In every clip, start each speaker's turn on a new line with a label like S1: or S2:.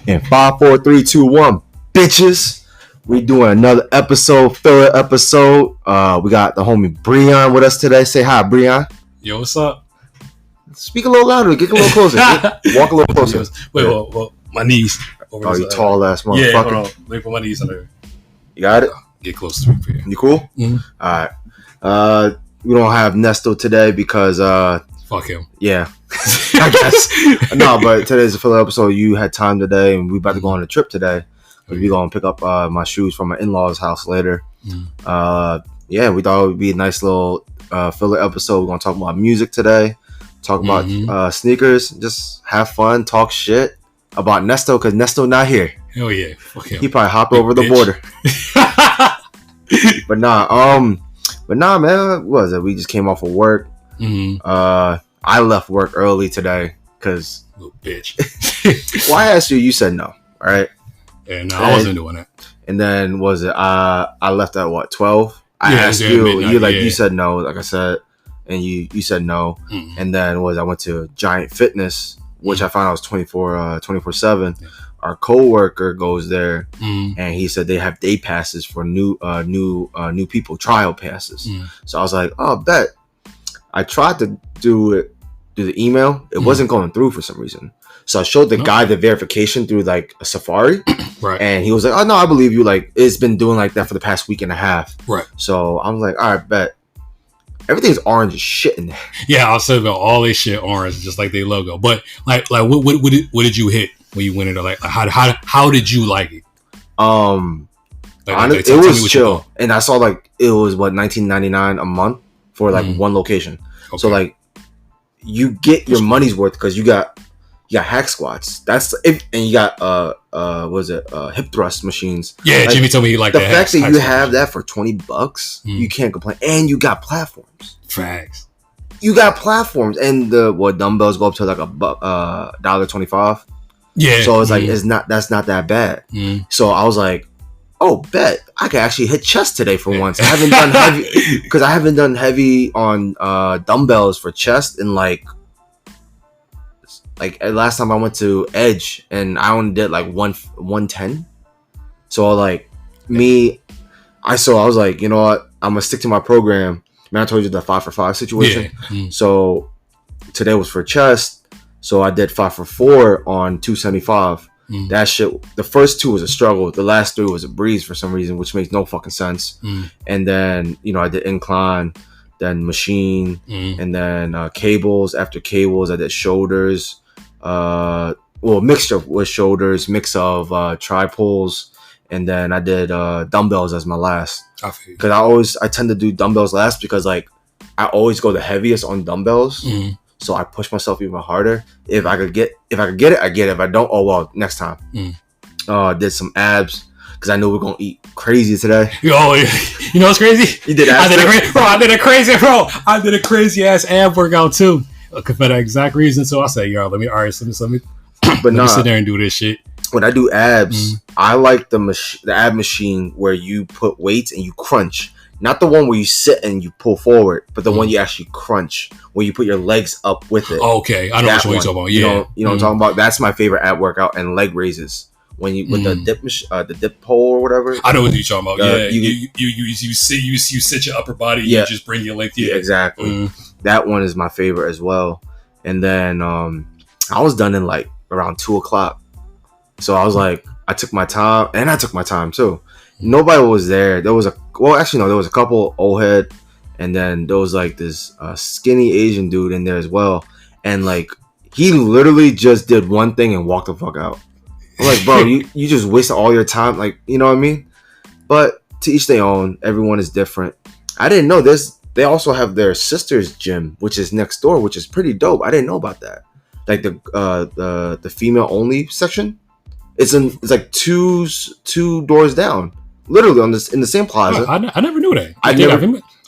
S1: In 5, 4, 3, 2, 1, bitches. We doing another episode, filler episode. We got the homie Breon with us today. Say hi, Breon.
S2: Yo, what's up?
S1: Speak a little louder. Get a little closer. Walk a little closer.
S2: Wait, well, my knees.
S1: Oh, you tall ass motherfucker.
S2: Yeah, hold on. Let me put my knees under.
S1: You got it?
S2: Get close to me.
S1: You cool?
S2: Mm-hmm.
S1: All right. We don't have Nesto today because
S2: fuck him.
S1: Yeah. I guess. No, but today's a filler episode. You had time today, and we about to go on a trip today. We're going to pick up my shoes from my in-laws' house later. Yeah, we thought it would be a nice little filler episode. We're going to talk about music today, talk about sneakers, just have fun, talk shit about Nesto, because Nesto not here.
S2: Hell yeah. Fuck him.
S1: He probably hopped over the border. But nah, man, what was it? We just came off of work. I left work early today because
S2: little bitch.
S1: Well, I asked you, you said no, all right?
S2: And I wasn't doing that.
S1: And then was it I left at what, 12? I asked you, midnight, you said no, like I said, and you said no. And then I went to Giant Fitness, which I found out was 24/7. Our coworker goes there, and he said they have day passes for new people, trial passes. So I was like, oh, bet. I tried to do the email. It wasn't going through for some reason. So I showed the guy the verification through like a Safari,
S2: right?
S1: And he was like, "Oh no, I believe you. Like it's been doing like that for the past week and a half."
S2: Right.
S1: So I was like, "All right, bet." Everything's orange as shit in there.
S2: Yeah, I'll say about all this shit orange, just like their logo. But like what did you hit when you went into like how did you like it?
S1: Honestly, it was chill, and I saw like it was $19.99 a month for like one location. Okay. So like you get your money's worth because you got hack squats. That's if, and you got hip thrust machines.
S2: Yeah, like, Jimmy told me he liked
S1: the fact that you have that for $20, you can't complain. And you got platforms.
S2: Facts.
S1: You got platforms, and the dumbbells go up to like $1.25.
S2: Yeah.
S1: So it's like that's not that bad. So I was like, oh, bet I could actually hit chest today for once. I haven't done heavy because I haven't done heavy on dumbbells for chest in like last time I went to Edge and I only did like 110. So like I was like, you know what? I'm gonna stick to my program. Man, I told you the 5 for 5 situation. Yeah. So today was for chest. So I did 5 for 4 on 275. That shit, the first 2 was a struggle. The last 3 was a breeze for some reason, which makes no fucking sense. And then, I did incline, then machine, and then cables. After cables, I did shoulders. Mixture with shoulders, mix of tri-pulls, and then I did dumbbells as my last. Because I tend to do dumbbells last because like I always go the heaviest on dumbbells. So I push myself even harder. If I could get it, I get it. If I don't, oh well, next time. Did some abs because I knew we are gonna eat crazy today.
S2: Oh, you know what's crazy?
S1: You did abs.
S2: I did a crazy ass ab workout too. For that exact reason. So I said, let me sit there and do this shit.
S1: When I do abs, I like the ab machine where you put weights and you crunch. Not the one where you sit and you pull forward, but the one you actually crunch, where you put your legs up with it.
S2: Okay, I know what you're talking about. Yeah,
S1: you know what I'm talking about. That's my favorite ab workout, and leg raises when you with the dip pole or whatever.
S2: I know what you're talking about. You sit your upper body. Yeah. You just bring your leg. Yeah,
S1: exactly. That one is my favorite as well. And then I was done in like around 2:00. So I was like, I took my time too. Nobody was there. There was a couple old head, and then there was like this skinny Asian dude in there as well. And like he literally just did one thing and walked the fuck out. I'm like, bro, you just wasted all your time. Like, you know what I mean? But to each their own. Everyone is different. I didn't know this. They also have their sister's gym, which is next door, which is pretty dope. I didn't know about that. Like the female only section. It's like two doors down, literally in the same plaza.
S2: I never knew that.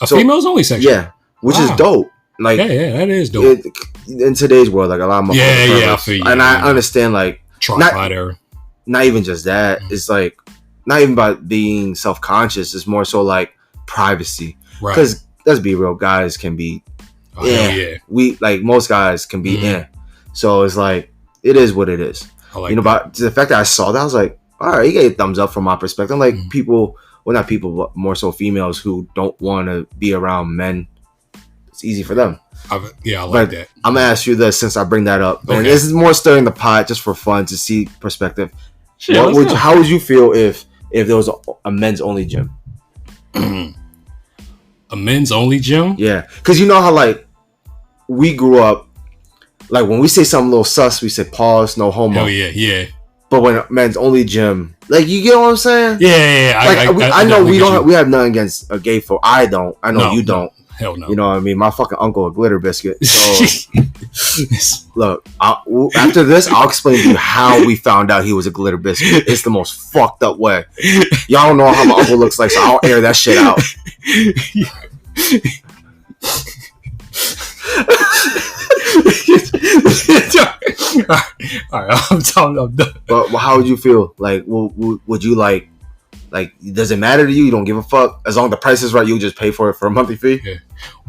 S2: Females only section.
S1: Yeah, which is dope. Like
S2: yeah, that is dope.
S1: In today's world, like a lot of
S2: I feel you.
S1: And I understand like
S2: tripod error.
S1: Not even just that. It's like not even about being self-conscious. It's more so like privacy. Right. Because let's be real, guys can be. We like most guys can be in. So it's like it is what it is.
S2: like
S1: you know, but the fact that I saw that, I was like, all right, you get a thumbs up from my perspective. I'm like people, well, not people, but more so females who don't want to be around men. It's easy for them.
S2: I like
S1: but
S2: that.
S1: I'm gonna ask you this since I bring that up. Okay. And this is more stirring the pot just for fun to see perspective. How would you feel if there was a men's only gym?
S2: A men's only gym?
S1: Yeah, because you know how like we grew up, like when we say something a little sus, we say pause, no homo.
S2: Hell yeah.
S1: But when a men's only gym, like you get what I'm saying?
S2: Yeah.
S1: Like I know we have nothing against a gay folk. I don't. I know you don't.
S2: Hell no.
S1: You know what I mean? My fucking uncle a glitter biscuit. So look, after this, I'll explain to you how we found out he was a glitter biscuit. It's the most fucked up way. Y'all don't know how my uncle looks like, so I'll air that shit out.
S2: All right, I'm done.
S1: But how would you feel? Like, would you like? Does it matter to you? You don't give a fuck as long as the price is right. You just pay for it for a monthly fee.
S2: Yeah.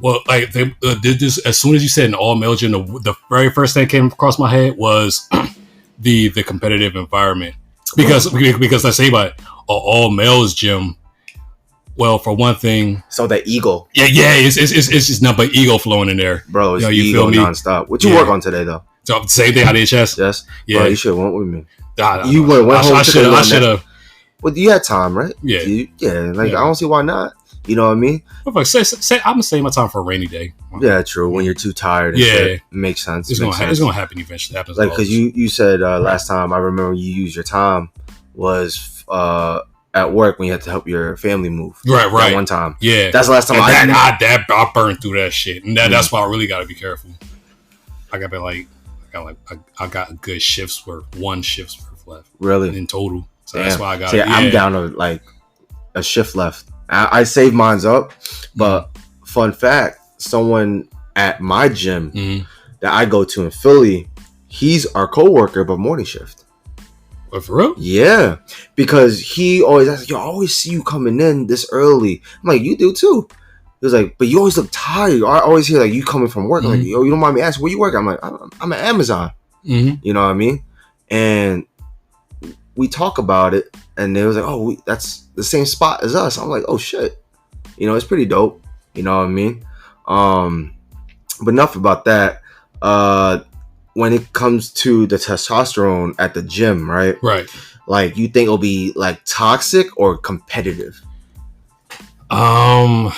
S2: Well, like they did this as soon as you said an all male gym. The very first thing that came across my head was the competitive environment because let's say about an all males gym. Well, for one thing,
S1: so that ego,
S2: yeah, it's just nothing but ego flowing in there,
S1: bro. It's you ego feel me? Nonstop. What you work on today though?
S2: So same thing. IDHS.
S1: Yes. Yeah. Bro, you should have went with me.
S2: You went home. I should have.
S1: Well, you had time, right?
S2: Yeah.
S1: I don't see why not. You know what I mean?
S2: I'm gonna save my time for a rainy day.
S1: Yeah, true. When you're too tired, and shit, it makes sense.
S2: It's gonna happen eventually. Happens
S1: like because you said last time I remember you used your time was at work when you had to help your family move.
S2: Right.
S1: That one time.
S2: Yeah,
S1: that's the last time
S2: I burned through that shit, and that's why I really got to be careful. I got good shifts worth, one shift's worth left.
S1: Really?
S2: In total. So that's why I got.
S1: I'm down to like a shift left. I saved mine up, but fun fact: someone at my gym that I go to in Philly, he's our coworker, but morning shift.
S2: Oh, for real?
S1: Yeah, because he always asks, "Yo, I always see you coming in this early." I'm like, "You do too." He was like, "But you always look tired. I always hear like you coming from work." I'm like, "Yo, you don't mind me asking where you work?" I'm like, "I'm at Amazon." You know what I mean? And we talk about it, and they was like, "Oh, that's the same spot as us." I'm like, "Oh shit," you know, it's pretty dope. You know what I mean? But enough about that. When it comes to the testosterone at the gym, right? Like, you think it'll be like toxic or competitive?
S2: You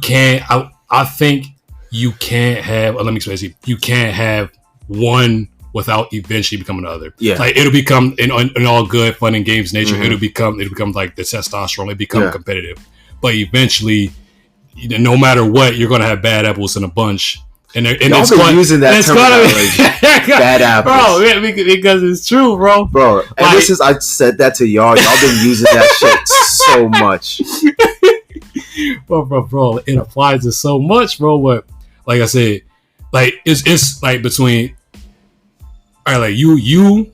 S2: can't. I think you can't have. Let me explain to you. You can't have one without eventually becoming the other.
S1: Yeah,
S2: like it'll become in all good fun and games nature. It'll become like the testosterone. It become competitive, but eventually, no matter what, you're gonna have bad apples in a bunch. And it's
S1: been using that terminology. Bad apples,
S2: bro. Yeah, because it's true, bro.
S1: Bro, ever since I said that to y'all been using that shit so much.
S2: Bro, it applies to so much, bro. But like I said, like it's like between. All right, like you,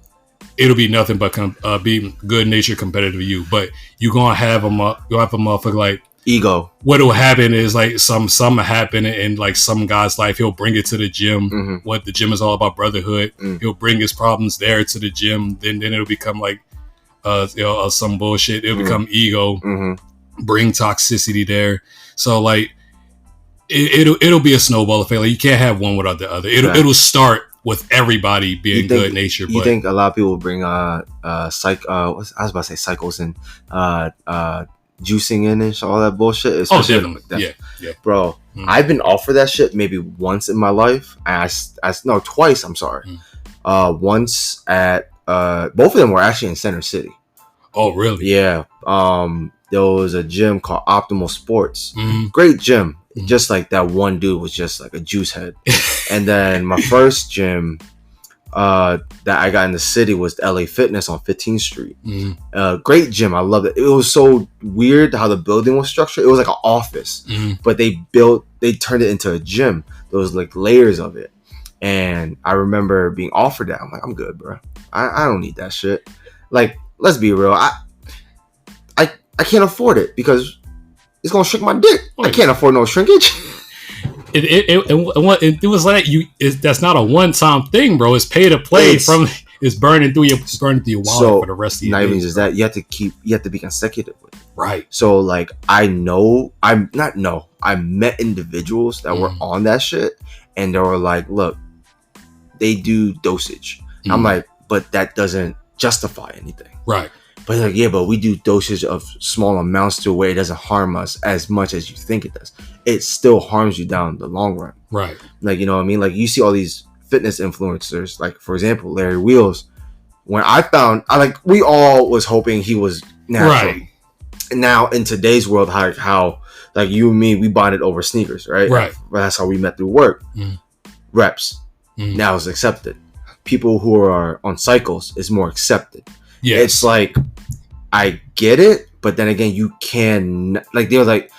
S2: it'll be nothing but be good natured competitive you, but you're gonna have a motherfucker like
S1: ego.
S2: What'll happen is like something happen in like some guy's life. He'll bring it to the gym. What the gym is all about, brotherhood. He'll bring his problems there to the gym. Then it'll become like some bullshit. It'll become ego. Bring toxicity there. So like it'll be a snowball effect. Like you can't have one without the other. It'll start with everybody being good natured.
S1: You think a lot of people bring I was about to say cycles and juicing in and all that bullshit?
S2: Especially definitely. Yeah.
S1: Bro, I've been offered that shit maybe once in my life. No, twice. I'm sorry. Once at both of them were actually in Center City.
S2: Oh, really?
S1: Yeah. There was a gym called Optimal Sports. Great gym. Just like that one dude was just like a juice head. And then my first gym that I got in the city was LA Fitness on 15th Street. Great gym. I loved it. It was so weird how the building was structured. It was like an office, but they turned it into a gym. There was like layers of it. And I remember being offered that. I'm like, I'm good, bro. I don't need that shit. Like, let's be real. I can't afford it because it's gonna shrink my dick. I can't afford no shrinkage.
S2: it was like that's not a one-time thing, bro. It's pay to play it's burning through your wallet for the rest of your
S1: not
S2: days,
S1: even just
S2: bro.
S1: that, you have to be consecutive with it.
S2: Right.
S1: So like I met individuals that were on that shit, and they were like, look, they do dosage. I'm like, but that doesn't justify anything.
S2: Right.
S1: But like, yeah, but we do dosage of small amounts to where it doesn't harm us as much as you think it does. It still harms you down the long run.
S2: Right.
S1: Like, you know what I mean? Like you see all these fitness influencers, like for example, Larry Wheels. When we all was hoping he was natural. Right. And now in today's world, how like you and me, we bonded over sneakers, right?
S2: Right.
S1: That's how we met through work. Reps. Now it's accepted. People who are on cycles is more accepted. Yeah. It's like, I get it, but then again, you can, like, they're like,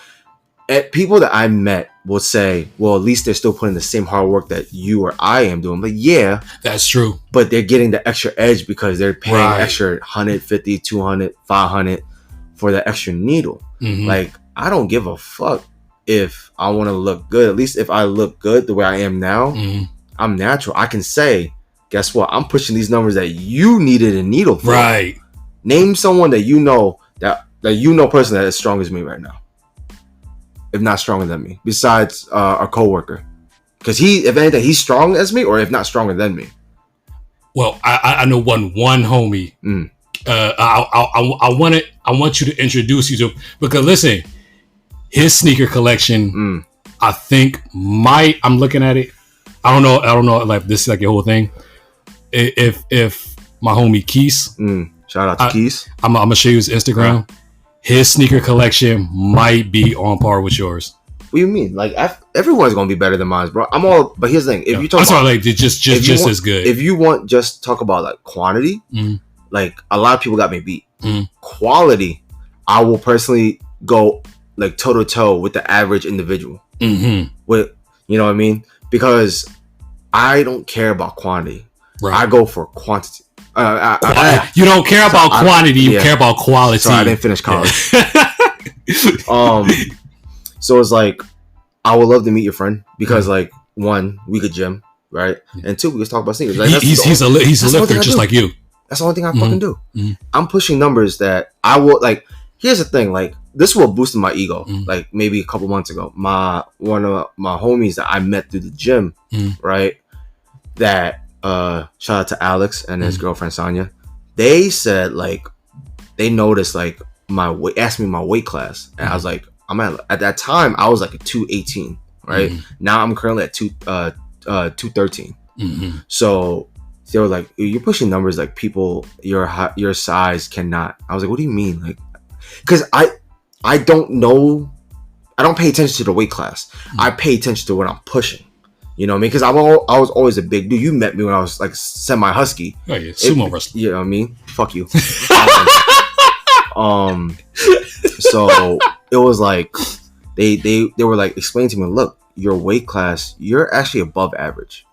S1: people that I met will say, well, at least they're still putting the same hard work that you or I am doing. But yeah,
S2: that's true.
S1: But they're getting the extra edge because they're paying extra 150, 200, 500 for the extra needle. Like, I don't give a fuck if I want to look good. At least if I look good the way I am now, I'm natural. I can say, guess what? I'm pushing these numbers that you needed a needle for.
S2: Right.
S1: Name someone that you know personally that is strong as me right now. If not stronger than me. Besides our coworker. Because if anything, he's strong as me, or if not stronger than me.
S2: Well, I know one homie. I want you to introduce you to, because listen, his sneaker collection, I think I'm looking at it. I don't know, like this is like your whole thing. If my homie Keys,
S1: shout out to Keys,
S2: I'm gonna show you his Instagram. His sneaker collection might be on par with yours.
S1: What do you mean? Like everyone's gonna be better than mine, bro. But here's the thing: if you talk,
S2: like just as good.
S1: If you want, just talk about like quantity. Like a lot of people got me beat. Quality, I will personally go like toe to toe with the average individual. With, you know what I mean? Because I don't care about quantity. Right. I go for quantity.
S2: You don't care about quantity. You care about quality.
S1: So I didn't finish college. So it's like, I would love to meet your friend because like, one, we could gym, right? And two, we could talk about sneakers. Like,
S2: he's a lifter just like you.
S1: That's the only thing I fucking do. I'm pushing numbers that I will like. Here's the thing, like this will boost my ego. Like maybe a couple months ago, one of my homies that I met through the gym, right? That shout out to Alex and his girlfriend Sonia. They said like they noticed like my weight, asked me my weight class, and I was like, at that time I was like a 218, right? Now I'm currently at 213. So they were like, you're pushing numbers like people your size cannot. I was like, what do you mean? Like, because I don't know, I don't pay attention to the weight class. I pay attention to what I'm pushing. You know what I mean? Because I was always a big dude. You met me when I was like semi-husky.
S2: Oh yeah, sumo wrestler.
S1: You know what I mean? Fuck you. So it was like they were like explaining to me, look, your weight class, you're actually above average.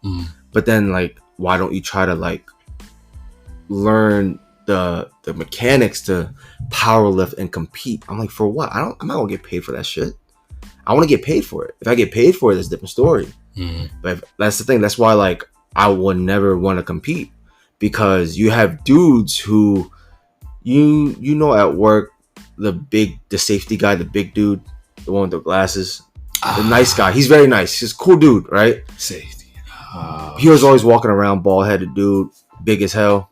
S1: But then like, why don't you try to like learn the mechanics to power lift and compete? I'm like, for what? I'm not gonna get paid for that shit. I want to get paid for it. If I get paid for it, it's a different story. But that's the thing. That's why like I would never want to compete, because you have dudes who you know at work, the safety guy, the big dude, the one with the glasses, the nice guy. He's very nice. He's a cool dude, right?
S2: Safety.
S1: He was always walking around, bald headed dude, big as hell.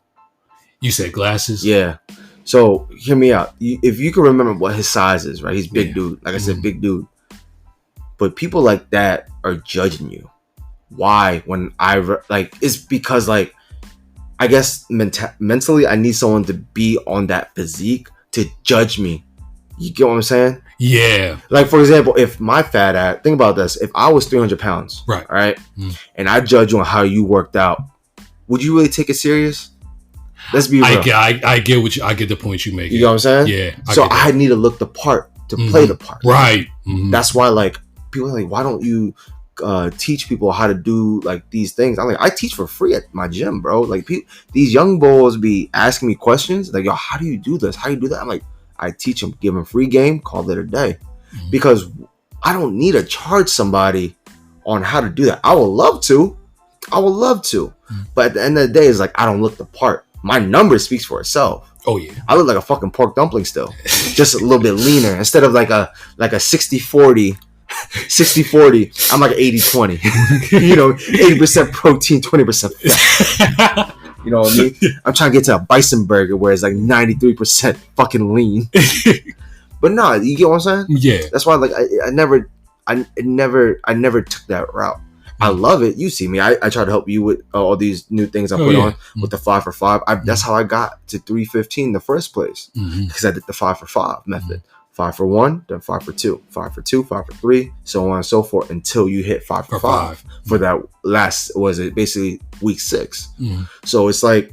S2: You said glasses?
S1: Yeah. So hear me out. If you can remember what his size is, right? He's big dude. Like I said, big dude. But people like that are judging you. Why? When it's because like, I guess mentally I need someone to be on that physique to judge me. You get what I'm saying?
S2: Yeah.
S1: Like for example, if my fat ass, think about this. If I was 300 pounds, right? And I judge you on how you worked out, would you really take it serious? Let's be real.
S2: I get the point you make.
S1: You know what I'm saying?
S2: Yeah.
S1: So I need to look the part to play the part.
S2: Right.
S1: That's why like people are like, why don't you teach people how to do like these things? I'm like, I teach for free at my gym, bro. Like these young bulls be asking me questions like, yo, how do you do this? How do you do that? I'm like, I teach them, give them free game, call it a day. Because I don't need to charge somebody on how to do that. I would love to. But at the end of the day, it's like I don't look the part. My number speaks for itself.
S2: Oh yeah.
S1: I look like a fucking pork dumpling still. Just a little bit leaner. Instead of like a 60-40. 60-40, I'm like an 80-20. 80% protein, 20% fat. You know what I mean? I'm trying to get to a bison burger where it's like 93% fucking lean. But no, you get what I'm saying?
S2: Yeah.
S1: That's why like I never took that route. I love it. You see me. I try to help you with all these new things I put on with the 5 for 5. That's how I got to 315 in the first place, because I did the 5 for 5 method. 5 for 1, then 5 for 2, 5 for 2, 5 for 3, so on and so forth until you hit 5 for 5 for that last, was it basically week 6. So it's like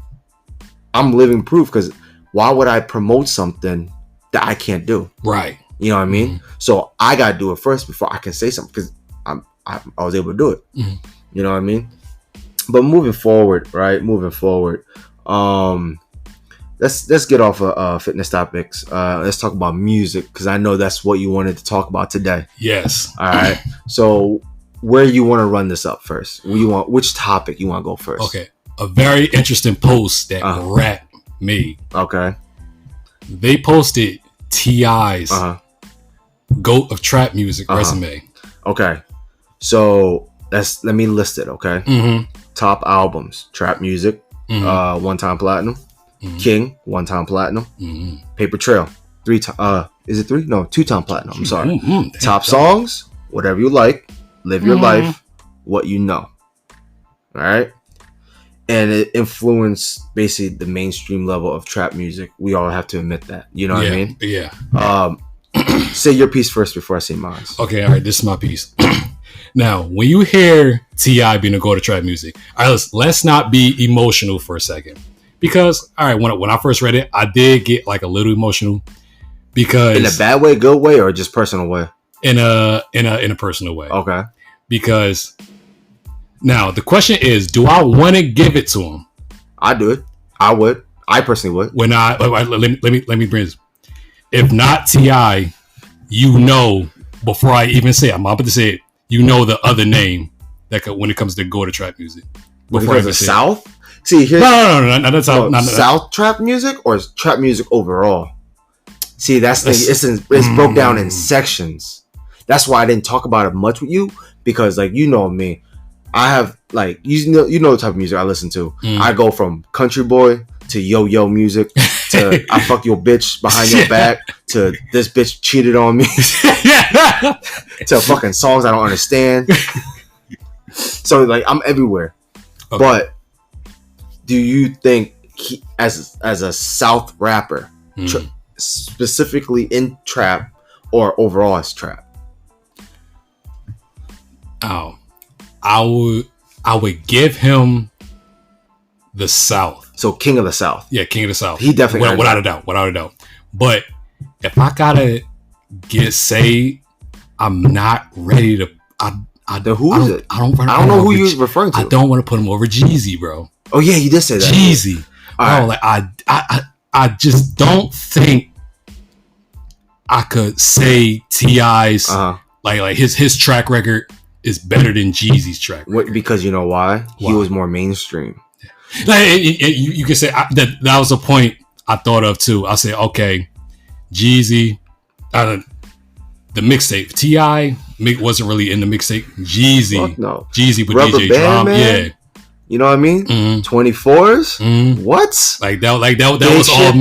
S1: I'm living proof, because why would I promote something that I can't do?
S2: Right.
S1: You know what I mean? So I gotta do it first before I can say something, because I was able to do it. You know what I mean? But moving forward, let's get off of fitness topics. Let's talk about music, because I know that's what you wanted to talk about today.
S2: Yes.
S1: All right. So where you want to run this up first? Which topic you want to go first?
S2: Okay. A very interesting post that Rat made.
S1: Okay.
S2: They posted T.I.'s GOAT of trap music resume.
S1: Okay. So let me list it. Okay. Top albums: Trap Music, 1-time platinum. King, 1-time platinum. Paper Trail, 3-time. Is it 3? No, 2-time platinum. I'm sorry. Top songs: Whatever You Like, Live Your Life, What You Know. All right. And it influenced basically the mainstream level of trap music. We all have to admit that. You know what I mean?
S2: Yeah.
S1: Say your piece first before I say mine.
S2: Okay. All right. This is my piece. Now, when you hear T.I. being a go to trap music, all right, let's not be emotional for a second. Because, all right, when I first read it, I did get like a little emotional, because
S1: in a bad way, good way, or just personal way?
S2: In a personal way.
S1: Okay.
S2: Because now the question is, do I want to give it to him?
S1: I do it. I would. I personally would.
S2: When let me bring this. If not T.I., before I even say it, I'm about to say it, the other name that could, when it comes to go to trap music.
S1: Before I say South. See, here's
S2: no, that's
S1: South trap music or trap music overall. See, it's broke down in sections. That's why I didn't talk about it much with you, because like you know me, I have like you know the type of music I listen to. I go from country boy to yo music to I fuck your bitch behind your back to this bitch cheated on me to fucking songs I don't understand. So like I'm everywhere, but. Do you think he, as a South rapper, specifically in trap or overall as trap?
S2: Oh, I would give him the South.
S1: So King of the South.
S2: Yeah, King of the South.
S1: He definitely
S2: without a doubt. But if I gotta say I'm not ready to.
S1: Who is it?
S2: I don't know who you're referring to. I don't want to put him over Jeezy, bro.
S1: Oh yeah, you did say that.
S2: Jeezy. Bro, like I just don't think I could say T.I.'s like his track record is better than Jeezy's track record.
S1: Because you know why? He was more mainstream.
S2: Like you can say that was a point I thought of too. I said, okay, Jeezy, the mixtape. T.I. wasn't really in the mixtape. Jeezy,
S1: no.
S2: Jeezy with
S1: Rubber
S2: DJ
S1: Band,
S2: Drum,
S1: man?
S2: yeah.
S1: You know what I mean? 24s? What?
S2: Like that was all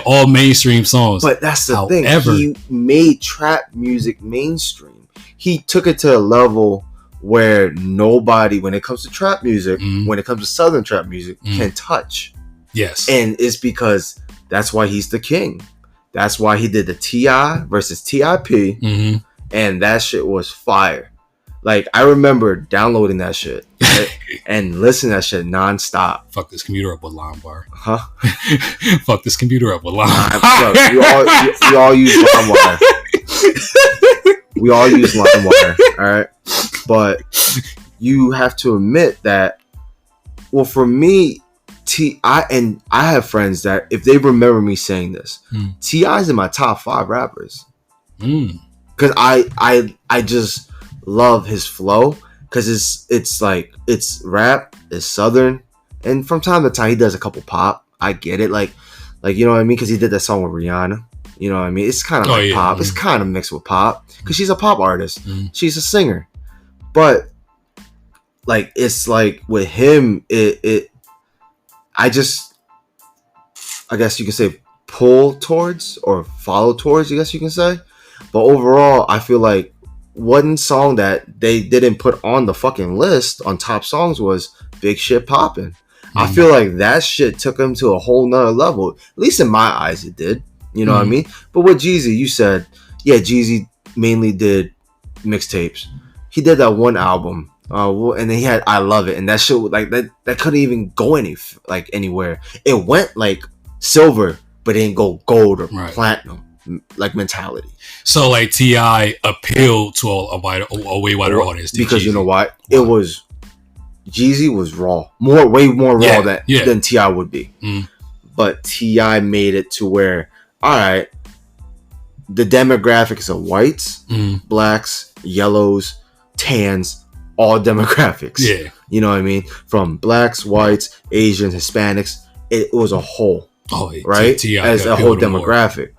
S2: all mainstream songs.
S1: But that's the thing. He made trap music mainstream. He took it to a level where nobody, when it comes to trap music, when it comes to Southern trap music, can touch.
S2: Yes.
S1: And it's because that's why he's the king. That's why he did the T.I. versus T.I.P. And that shit was fire. Like, I remember downloading that shit and listening to that shit nonstop.
S2: Fuck this computer up with LimeWire.
S1: Huh?
S2: Fuck this computer up with LimeWire.
S1: We all use LimeWire. We all use LimeWire, all right? But you have to admit that, well, for me, I have friends that, if they remember me saying this, T.I.'s in my top 5 rappers. Because I just love his flow. because it's like it's rap, it's southern, and from time to time he does a couple pop. I get it, like you know what I mean, because he did that song with Rihanna. You know what I mean? It's kind of like pop. It's kind of mixed with pop because she's a pop artist. She's a singer, but like it's like with him, I guess you can say pull towards or follow towards. I guess you can say, but overall, I feel like one song that they didn't put on the fucking list on top songs was Big Shit Poppin'. I feel like that shit took him to a whole nother level. At least in my eyes, it did. You know what I mean? But with Jeezy, you said, yeah, Jeezy mainly did mixtapes. He did that one album, and then he had I Love It, and that shit like that couldn't even go anywhere. It went like silver, but it didn't go gold or platinum like mentality.
S2: So like T.I. appealed to a way wider audience
S1: because Jeezy. You know what? It was Jeezy was raw, way more raw than T.I. would be. But T.I. made it to where, all right, the demographics of whites, blacks, yellows, tans, all demographics. Yeah. You know what I mean? From blacks, whites, Asians, Hispanics, it was a whole. Right? As a whole demographic.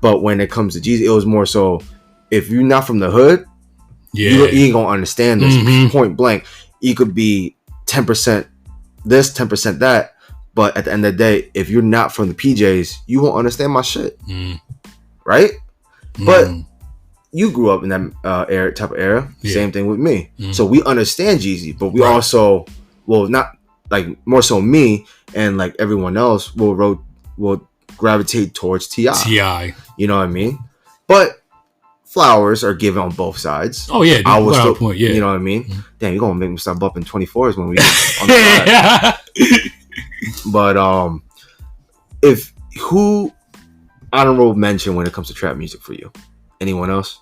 S1: But when it comes to Jeezy, it was more so, if you're not from the hood, you ain't gonna understand this point blank. You could be 10% this, 10% that, but at the end of the day, if you're not from the PJs, you won't understand my shit. Right? But you grew up in that type of era. Same thing with me. So we understand Jeezy, but we also, well, not like more so me and like everyone else will gravitate towards T.I. You know what I mean? But flowers are given on both sides. Oh yeah, I was still, point, you know what I mean? Damn, you're gonna make me start bumping 24s when we get on the side. But if who honorable mention when it comes to trap music for you? Anyone else?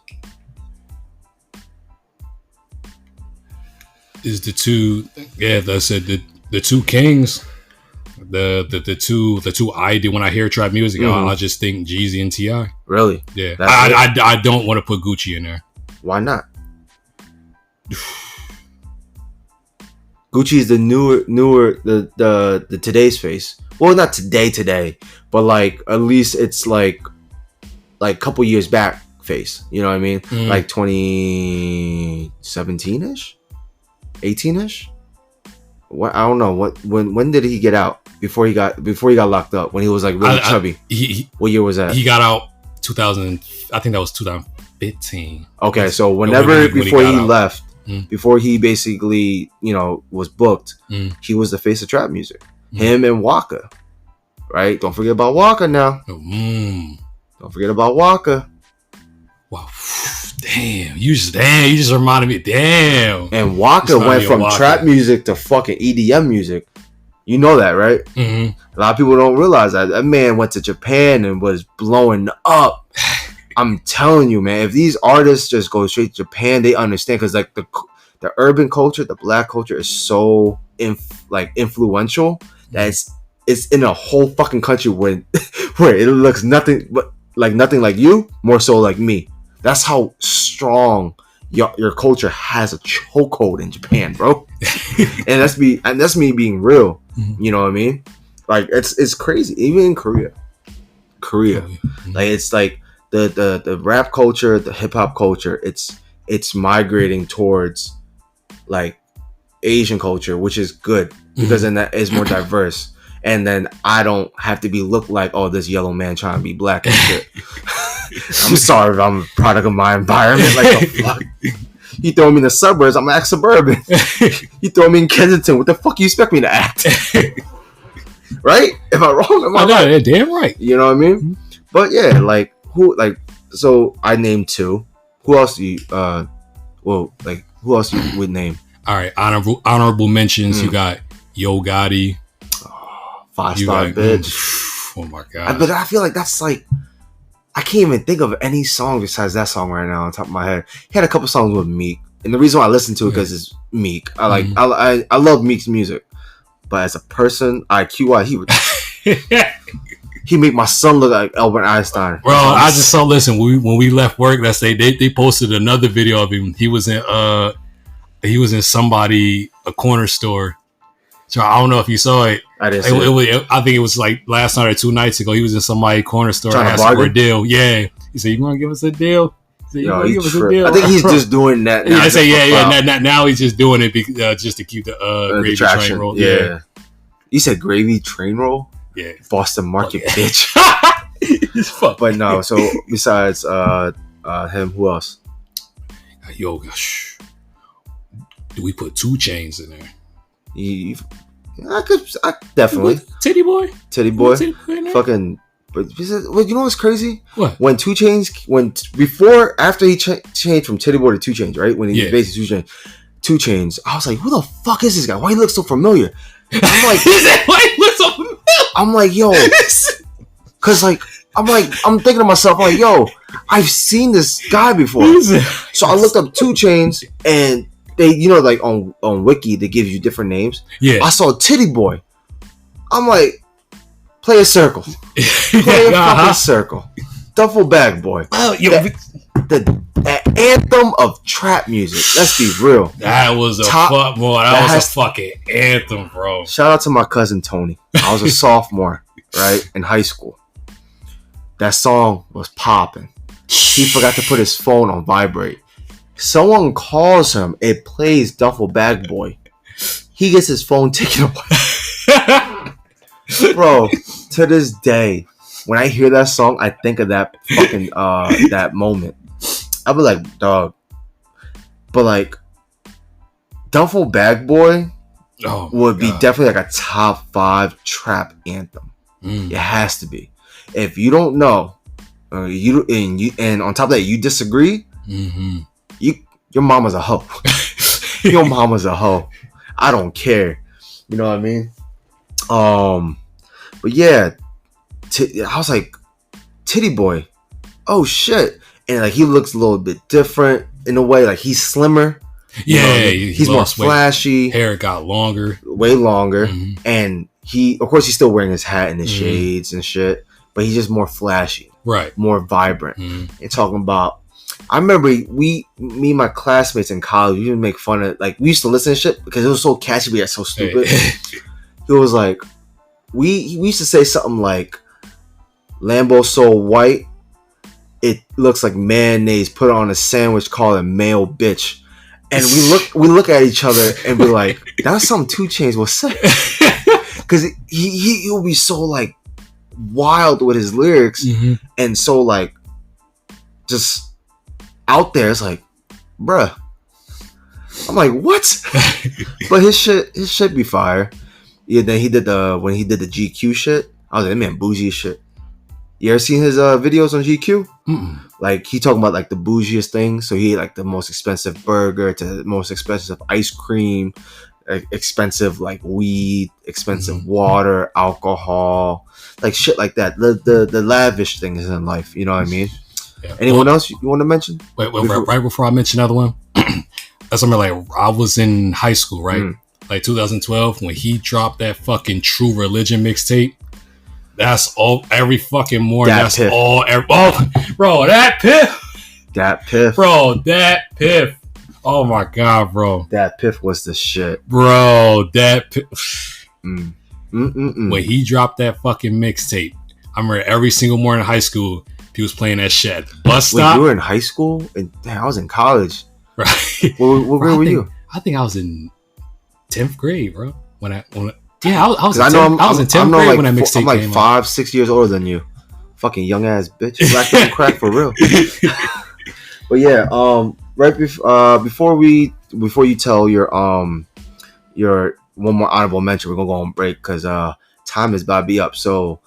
S2: Is the two? Yeah, that's it. The two kings. The two I do when I hear trap music, I just think Jeezy and T.I.
S1: Really?
S2: Yeah. I don't want to put Gucci in there.
S1: Why not? Gucci is the newer the today's face. Well, not today, but like at least it's like a couple years back face. You know what I mean? Like 2017ish, 18ish. What I don't know when did he get out before he got locked up when he was like really chubby. What year was that?
S2: He got out 2000. I think that was 2015.
S1: Okay, so whenever before he left, before he basically was booked, he was the face of trap music. Him and Waka, right? Don't forget about Waka now. Don't forget about Waka.
S2: Wow. Damn, you just reminded me. Damn.
S1: And Waka went from trap music to fucking EDM music. You know that, right? A lot of people don't realize that. That man went to Japan and was blowing up. I'm telling you, man, if these artists just go straight to Japan, they understand, because like the urban culture, the black culture is so influential that it's in a whole fucking country where it looks nothing like you, more so like me. That's how strong your culture has a chokehold in Japan, bro. and that's me being real. You know what I mean? Like it's crazy. Even in Korea, like it's like the rap culture, the hip hop culture. It's migrating towards like Asian culture, which is good because then that is more diverse. And then I don't have to be looked like, oh, this yellow man trying to be black and shit. I'm sorry if I'm a product of my environment. Like, the fuck? You throw me in the suburbs, I'm act suburban. You throw me in Kensington, what the fuck you expect me to act? Right? Am I wrong? Am I right?
S2: Yeah, damn right.
S1: You know what I mean? But yeah, so I named two. Who else do you, who else you would name?
S2: All right, honorable mentions. You got Yo Gotti.
S1: 5-star bitch.
S2: Oh my god!
S1: But I feel like that's like I can't even think of any song besides that song right now on top of my head. He had a couple songs with Meek, and the reason why I listen to it because it's Meek. I love Meek's music, but as a person, IQ, he would he make my son look like Albert Einstein.
S2: Bro, I just saw. Listen, when we left work, they posted another video of him. He was in he was in a corner store. So I don't know if you saw it.
S1: I didn't see it.
S2: I think it was like last night or 2 nights ago. He was in somebody's corner store
S1: asking
S2: for a deal. Yeah. He said, "You want to give us a deal?" He said, "You want to give us a deal?"
S1: I think he's just doing that.
S2: Now, now he's just doing it just to keep the gravy train roll. Yeah.
S1: You said gravy train roll?
S2: Yeah.
S1: Boston Market, bitch. But no. So besides him, who else?
S2: Yo, gosh. Do we put 2 Chainz in there?
S1: I definitely.
S2: Titty boy.
S1: Fucking. But you know what's crazy?
S2: What?
S1: When 2 Chainz, after he changed from Titty Boy to 2 Chainz, right? When he basically 2 Chainz, I was like, who the fuck is this guy? Why he looks so familiar? I'm like,
S2: why he looks so familiar?
S1: I'm like, yo, cause like, I'm thinking to myself, like, yo, I've seen this guy before. So I looked up 2 Chainz, and they, like on Wiki, they give you different names.
S2: Yeah.
S1: I saw Titty Boy. I'm like, play a circle. Play a fucking circle. Duffel Bag Boy.
S2: Well,
S1: the anthem of trap music. Let's be real.
S2: That was a fucking anthem, bro.
S1: Shout out to my cousin Tony. I was a sophomore, right, in high school. That song was popping. He forgot to put his phone on vibrate. Someone calls him. It plays Duffel Bag Boy. He gets his phone taken away. Bro, to this day, when I hear that song, I think of that fucking that moment. I'll be like, dog. But like, Duffel Bag Boy would be definitely like a top 5 trap anthem. It has to be. If you don't know, and on top of that you disagree, your mama's a hoe. Your mama's a hoe. I don't care. You know what I mean? But yeah, I was like, Titty Boy. Oh shit. And like he looks a little bit different in a way. Like he's slimmer.
S2: Yeah,
S1: he's more flashy.
S2: Hair got longer,
S1: way longer, and of course, he's still wearing his hat and his shades and shit. But he's just more flashy,
S2: right?
S1: More vibrant. And talking about, I remember me and my classmates in college, we would make fun of, like, we used to listen to shit because it was so catchy, but so stupid. It was like we used to say something like, "Lambo so white, it looks like mayonnaise put on a sandwich called a male bitch." And we look at each other and be like, that's something 2 Chainz will say. Because he'll be so like wild with his lyrics and so like just out there. It's like, bruh. I'm like, what? But his shit be fire. Yeah, then when he did the GQ shit, I was like, that man bougie as shit. You ever seen his videos on GQ? Like, he talking about like the bougiest things. So he ate like the most expensive burger to the most expensive ice cream, expensive like weed, expensive water, alcohol, like shit like that. The lavish things in life. You know what I mean? Yeah. Anyone else you want to mention?
S2: Wait, right before I mention another one, I remember like I was in high school, right? Like 2012 when he dropped that fucking True Religion mixtape. That's all every fucking morning. That's Piff. Bro, that Piff.
S1: That Piff.
S2: Bro, that Piff. Oh my god, bro.
S1: That Piff was the shit.
S2: Bro, that Piff. When he dropped that fucking mixtape, I remember every single morning in high school, he was playing that shit at the bus stop.
S1: When you were in high school? I was in college.
S2: Right.
S1: What grade were you?
S2: I think I was in 10th grade, bro. I was in 10th grade
S1: like,
S2: when that mixtape came out.
S1: I'm like 5-6 years older than you. Fucking young ass bitch. Black don't crack for real. But yeah, right before you tell your one more honorable mention, we're gonna go on break because time is about to be up. So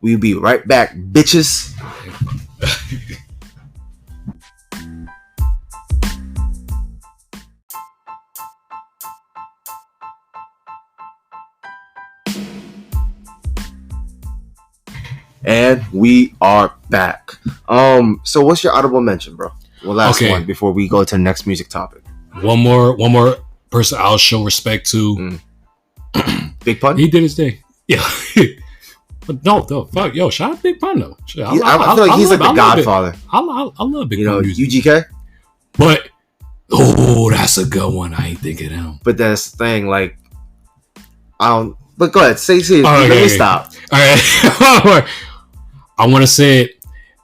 S1: we'll be right back, bitches. And we are back. So what's your audible mention, bro? Well, last one before we go to the next music topic.
S2: One more person I'll show respect to.
S1: Big Pun?
S2: He did his thing. Yeah. But no, fuck, yo, shout out Big Pun though.
S1: I feel like he's like the godfather.
S2: I love Big Pun music.
S1: UGK?
S2: But that's That's a good one. I ain't thinking of him.
S1: But that's the thing, like, I don't. But go ahead, say it.
S2: Let
S1: me stop.
S2: All right. I want to say it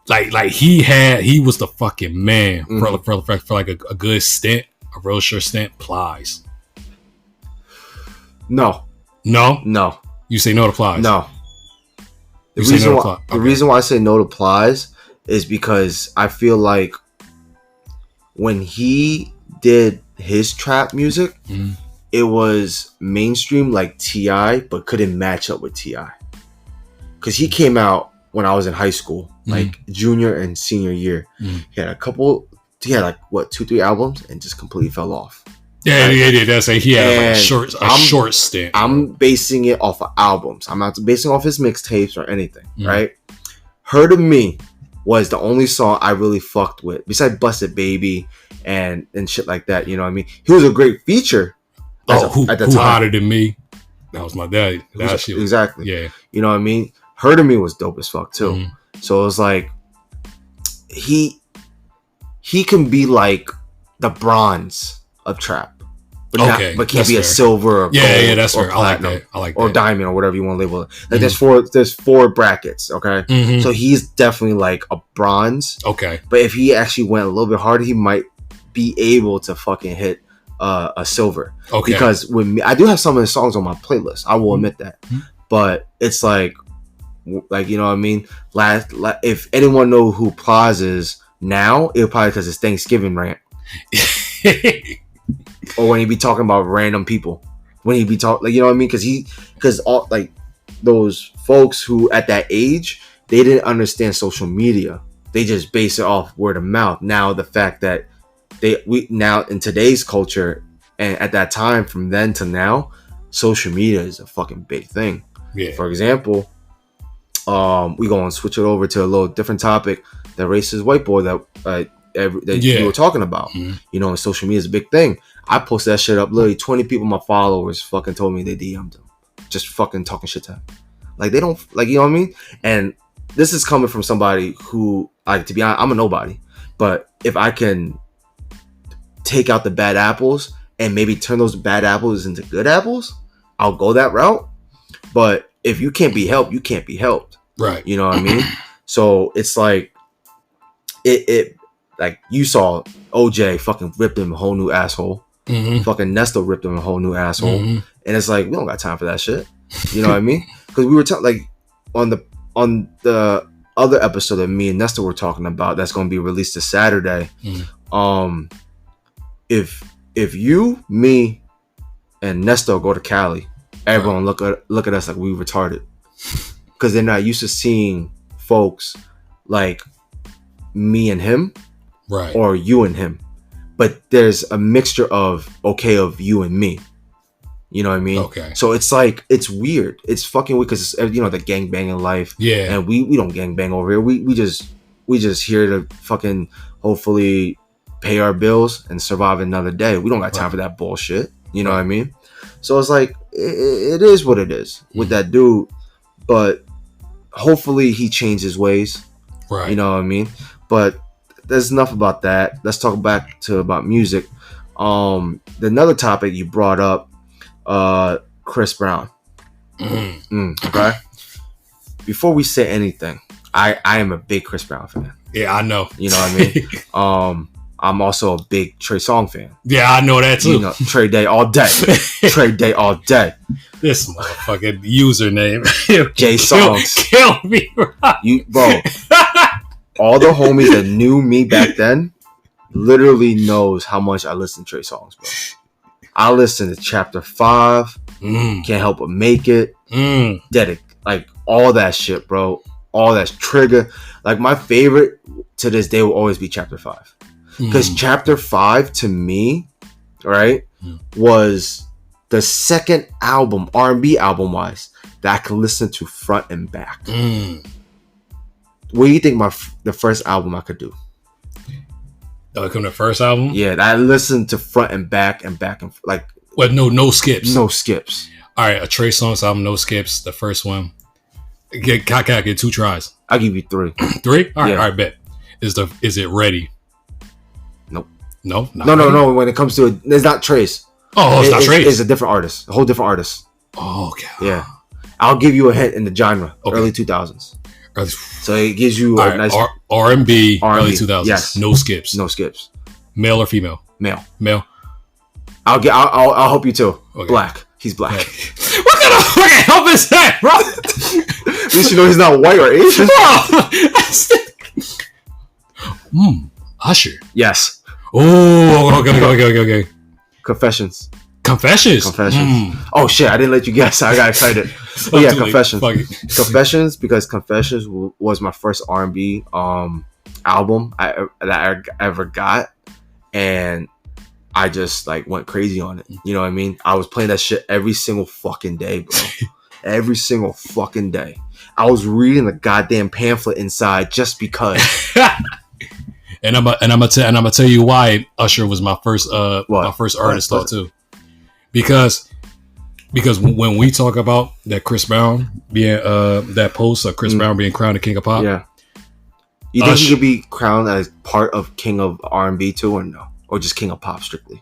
S2: like he was the fucking man for like a good stint, a real sure stint. Plies.
S1: No.
S2: You say no to Plies.
S1: No. The reason why I say no to Plies is because I feel like when he did his trap music, it was mainstream like T.I., but couldn't match up with T.I. Because he came out when I was in high school, like junior and senior year. He had like 2-3 albums and just completely fell off.
S2: Yeah, that's it. He had like a short stint.
S1: I'm basing it off of albums. I'm not basing it off his mixtapes or anything, right? Her to Me was the only song I really fucked with, besides Busted Baby and shit like that, you know what I mean? He was a great feature at the time.
S2: Hotter Than Me? That was my daddy.
S1: Exactly.
S2: Yeah.
S1: You know what I mean? Her to Me was dope as fuck too. So it was like, he can be like the bronze of trap, but can't be fair. A silver or gold
S2: that's
S1: or
S2: fair.
S1: platinum
S2: I like that.
S1: Or diamond or whatever you want to label it. Like there's four brackets, okay? So he's definitely like a bronze.
S2: Okay.
S1: But if he actually went a little bit harder, he might be able to fucking hit a silver. Okay. Because I do have some of his songs on my playlist. I will admit that. But it's like you know what I mean? If anyone know who Plies is now, it probably because it's Thanksgiving rant. Or when he be talking about random people, when he be talking, like, you know what I mean? Because all like those folks who at that age, they didn't understand social media. They just base it off word of mouth. Now the fact that we now in today's culture and at that time from then to now, social media is a fucking big thing. Yeah. For example, we gonna switch it over to a little different topic. The racist white boy that you were talking about. You know, social media is a big thing. I posted that shit up. Literally 20 people, my followers, fucking told me they DM'd him. Just fucking talking shit to him. Like, they don't, like, you know what I mean? And this is coming from somebody who, like, to be honest, I'm a nobody. But if I can take out the bad apples and maybe turn those bad apples into good apples, I'll go that route. But if you can't be helped, you can't be helped.
S2: Right.
S1: You know what I mean? So it's like, it like you saw OJ fucking ripped him a whole new asshole. Fucking Nesto ripped him a whole new asshole. And it's like, we don't got time for that shit. You know what I mean? Because we were like on the other episode that me and Nesto were talking about that's going to be released this Saturday. If you, me, and Nesto go to Cali, everyone look at us like we retarded, because they're not used to seeing folks like me and him, right, or you and him. But there's a mixture of you and me. You know what I mean? Okay. So it's like, it's weird. It's fucking weird because, you know, the gangbanging life. Yeah. And we don't gangbang over here. We just here to fucking hopefully pay our bills and survive another day. We don't got time for that bullshit. You know what I mean? So it's like, it is what it is with that dude. But hopefully he changed his ways. Right. You know what I mean? But there's enough about that. Let's talk about music. Another topic you brought up, Chris Brown. Okay. Before we say anything, I am a big Chris Brown fan.
S2: Yeah, I know.
S1: You know what I mean? I'm also a big Trey Songz fan.
S2: Yeah, I know that too.
S1: You know, Trey Day all day. Trey Day all day.
S2: This motherfucking username.
S1: J Songs.
S2: Kill me,
S1: bro. All the homies that knew me back then literally knows how much I listen to Trey Songz, bro. I listen to Chapter 5, Can't Help But Make It, like all that shit, bro. All that Trigger. Like, my favorite to this day will always be Chapter 5. Because Chapter 5 to me, right, was the second album, R&B album wise, that I could listen to front and back. What do you think the first album I could do?
S2: Come the first album?
S1: Yeah, I listened to front and back and like.
S2: What? No skips.
S1: No skips.
S2: All right, a Trey Songz album, no skips. The first one. Get 2 tries.
S1: I'll give you 3.
S2: 3? All right, bet. Is it Ready?
S1: Nope.
S2: No,
S1: no. When it comes to it, it's not Trace.
S2: Oh, it's not Trace.
S1: It's a different artist, a whole different artist.
S2: Oh, okay.
S1: Yeah, I'll give you a hint in the genre, early 2000s. So it gives you a nice
S2: R&B, early 2000s. Yes, no skips. Male or female? Male.
S1: I'll help you too. Okay. Black. He's black.
S2: Okay. What kind of fucking help is that, bro?
S1: At least you know he's not white or Asian.
S2: Usher.
S1: Yes.
S2: Oh, okay.
S1: Confessions.
S2: Mm.
S1: Oh shit! I didn't let you guess. I got excited. But yeah, Confessions. Confessions, because Confessions was my first R&B album that I ever got, and I just like went crazy on it. You know what I mean? I was playing that shit every single fucking day, bro. Every single fucking day. I was reading the goddamn pamphlet inside just because.
S2: And I'm gonna tell you why Usher was my first artist thought too. Because when we talk about that Chris Brown being that post of Chris Brown being crowned the king of pop,
S1: yeah, you think he could be crowned as part of king of R&B too, or no, or just king of pop strictly?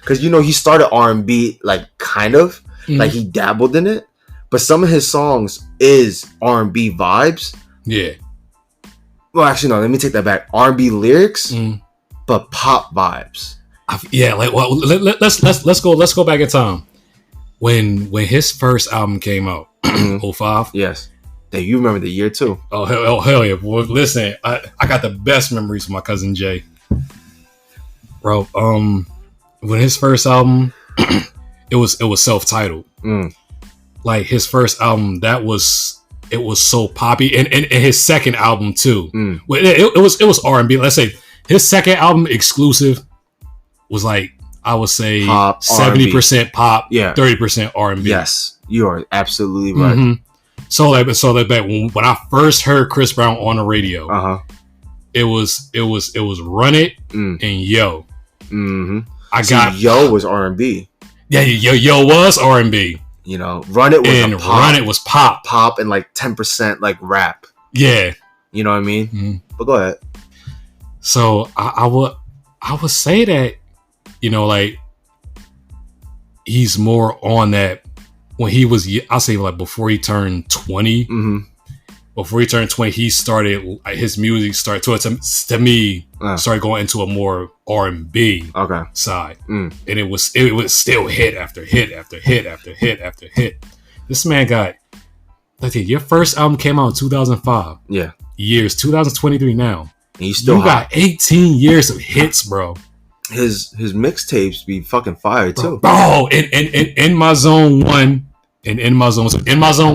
S1: Because he started R&B like kind of like he dabbled in it, but some of his songs is R&B vibes.
S2: Yeah.
S1: Well, actually, no. Let me take that back. R&B lyrics, but pop vibes.
S2: Let's go back in time when his first album came out, 05.
S1: Yes, you remember the year too.
S2: Oh hell yeah! Well, listen, I got the best memories from my cousin Jay, bro. When his first album, it was self-titled. Like his first album, it was so poppy, and his second album too. It was R&B. Let's say his second album, Exclusive, was like, I would say 70% pop, 30% R&B.
S1: Yes, you are absolutely right.
S2: So that when I first heard Chris Brown on the radio, it was Run It and Yo.
S1: Yo was R&B.
S2: Yeah, Yo was R&B.
S1: Run It was
S2: Run It was pop
S1: and like 10% like rap.
S2: Yeah,
S1: you know what I mean. But go ahead.
S2: So I would say that. Like he's more on that when he was, I'll say like before he turned 20, before he turned 20, he started, his music started to me, started going into a more R&B side. And it was still hit after hit after hit after hit after hit. This man got, your first album came out in 2005.
S1: Yeah.
S2: Years, 2023 now.
S1: And you
S2: got 18 years of hits, bro.
S1: His mixtapes be fucking fire too.
S2: Bro, in my zone 1 and in my zone 1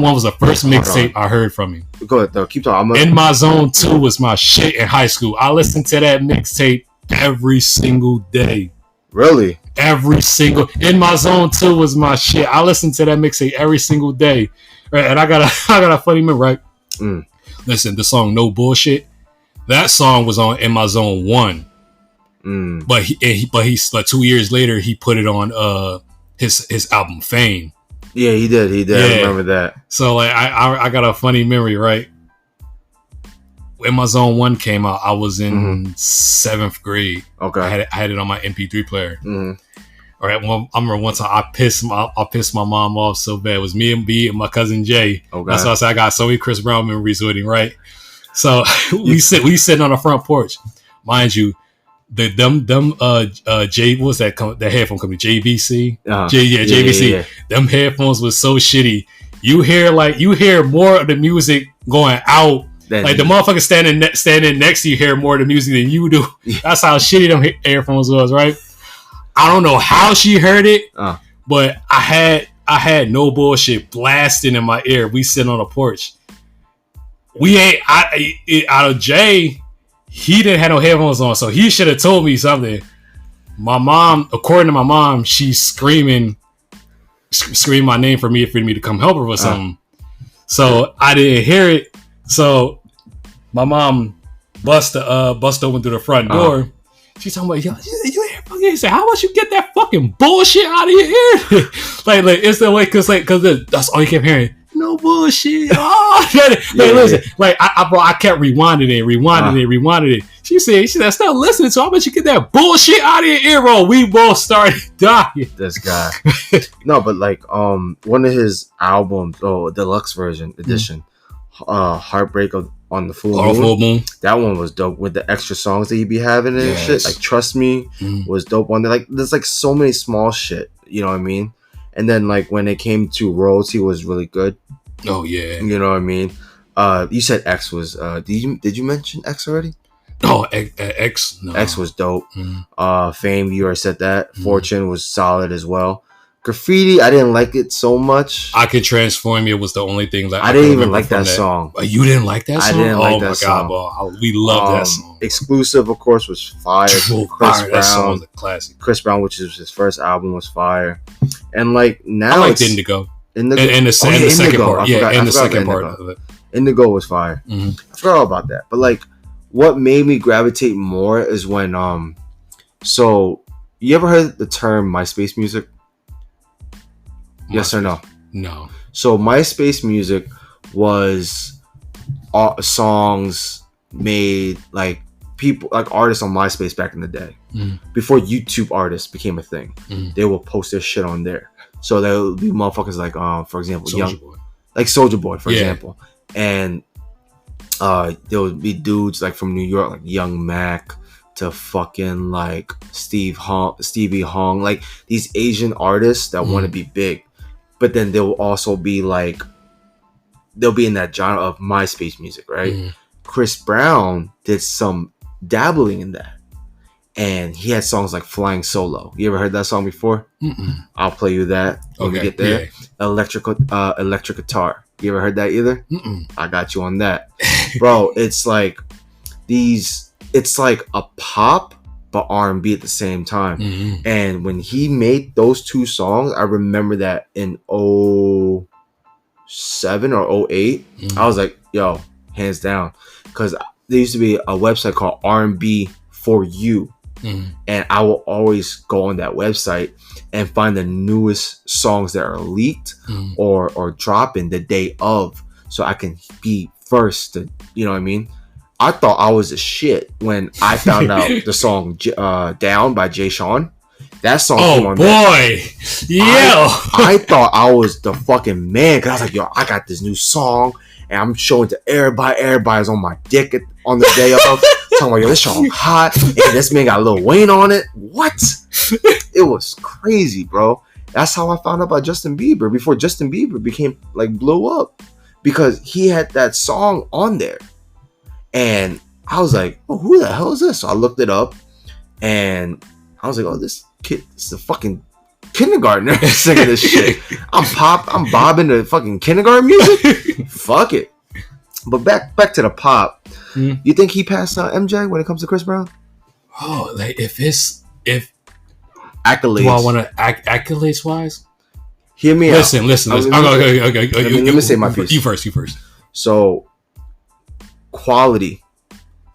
S2: was the first mixtape I heard from him.
S1: Go ahead though, keep talking.
S2: In my zone 2 was my shit in high school. I listened to that mixtape every single day.
S1: Really?
S2: In my zone 2 was my shit. I listened to that mixtape every single day. Right, and I got a funny memory, right? Listen, the song No Bullshit, that song was on In My Zone 1. But he's like 2 years later he put it on his album Fame.
S1: Yeah, he did. I remember that.
S2: So like I got a funny memory, right? When my Zone 1 came out, I was in 7th grade. Okay. I had it on my MP3 player. All right. Well, I remember one time I pissed my mom off so bad. It was me and my cousin Jay. Okay. That's why I said I got so many Chris Brown memories with him, right? So we sitting on the front porch, mind you. What was that headphone company? JVC. JVC. Yeah. Them headphones was so shitty. You hear more of the music going out. Like the motherfucker standing next to you hear more of the music than you do. That's how shitty them earphones was, right? I don't know how she heard it, but I had No Bullshit blasting in my ear. We sitting on the porch. Out of Jay. He didn't have no headphones on, so he should have told me something. My mom, according to my mom, she's screaming my name for me to come help her with something. So I didn't hear it. So my mom bust open through the front door. She's talking about, you hear fucking. He said, how about you get that fucking bullshit out of your ear? like it's the way, cause that's all you kept hearing. no bullshit. Oh, listen, like I kept rewinding it. She said, stop listening to. I bet you get that bullshit out of your ear roll. We both started dying.
S1: This guy. No, but like one of his albums, deluxe version edition, Heartbreak on the Full Moon. That one was dope with the extra songs that he be having and shit. Like Trust Me was dope on there. Like there's like so many small shit, you know what I mean? And then like when it came to Royalty was really good.
S2: Oh yeah.
S1: You know what I mean? You said X was did you mention X already?
S2: Oh, X. No.
S1: X was dope. Fame, you already said that. Fortune was solid as well. Graffiti, I didn't like it so much.
S2: I Can Transform You was the only thing that
S1: I didn't even like that song.
S2: You didn't like that song?
S1: I didn't like that song.
S2: God, bro. We love that song.
S1: Exclusive, of course, was fire.
S2: That song was a classic.
S1: Chris Brown, which is his first album, was fire. And like now,
S2: I liked Indigo.
S1: In the
S2: second part. Yeah, in the second part of it.
S1: Indigo was fire. I forgot all about that. But like, what made me gravitate more is when so you ever heard the term MySpace music? Yes or no?
S2: No.
S1: So MySpace music was songs made like people, like artists on MySpace back in the day. Before YouTube artists became a thing. They will post their shit on there. So there would be motherfuckers like, for example, Soulja Boy, for example. And there would be dudes like from New York, like Young Mac to fucking like Stevie Hong, like these Asian artists that want to be big. But then they'll also be like, they'll be in that genre of MySpace music, right? Chris Brown did some dabbling in that. And he had songs like Flying Solo. You ever heard that song before? I'll play you that when we get there. Yeah. Electric Guitar. You ever heard that either? I got you on that. Bro, it's like it's like a pop but R&B at the same time. And when he made those two songs, I remember that in 07 or 08, I was like, yo, hands down. Because there used to be a website called R&B for You. And I will always go on that website and find the newest songs that are leaked or dropping the day of, so I can be first to, you know what I mean? I thought I was a shit when I found out the song Down by Jay Sean. That song came on. I thought I was the fucking man, because I was like, yo, I got this new song and I'm showing to everybody. Everybody's on my dick on the day of. Talking about, yo, this song hot, and this man got Lil Wayne on it. What? It was crazy, bro. That's how I found out about Justin Bieber before Justin Bieber became like blew up, because he had that song on there. And I was like, oh, who the hell is this? So I looked it up and I was like, oh, this kid is a fucking kindergartner singing this shit. I'm bobbing to fucking kindergarten music. Fuck it. But back to the pop. You think he passed MJ when it comes to Chris Brown?
S2: Oh, like if
S1: accolades.
S2: Do I want to accolades wise?
S1: Hear me
S2: listen. Okay.
S1: Let me say my piece.
S2: You first.
S1: So, quality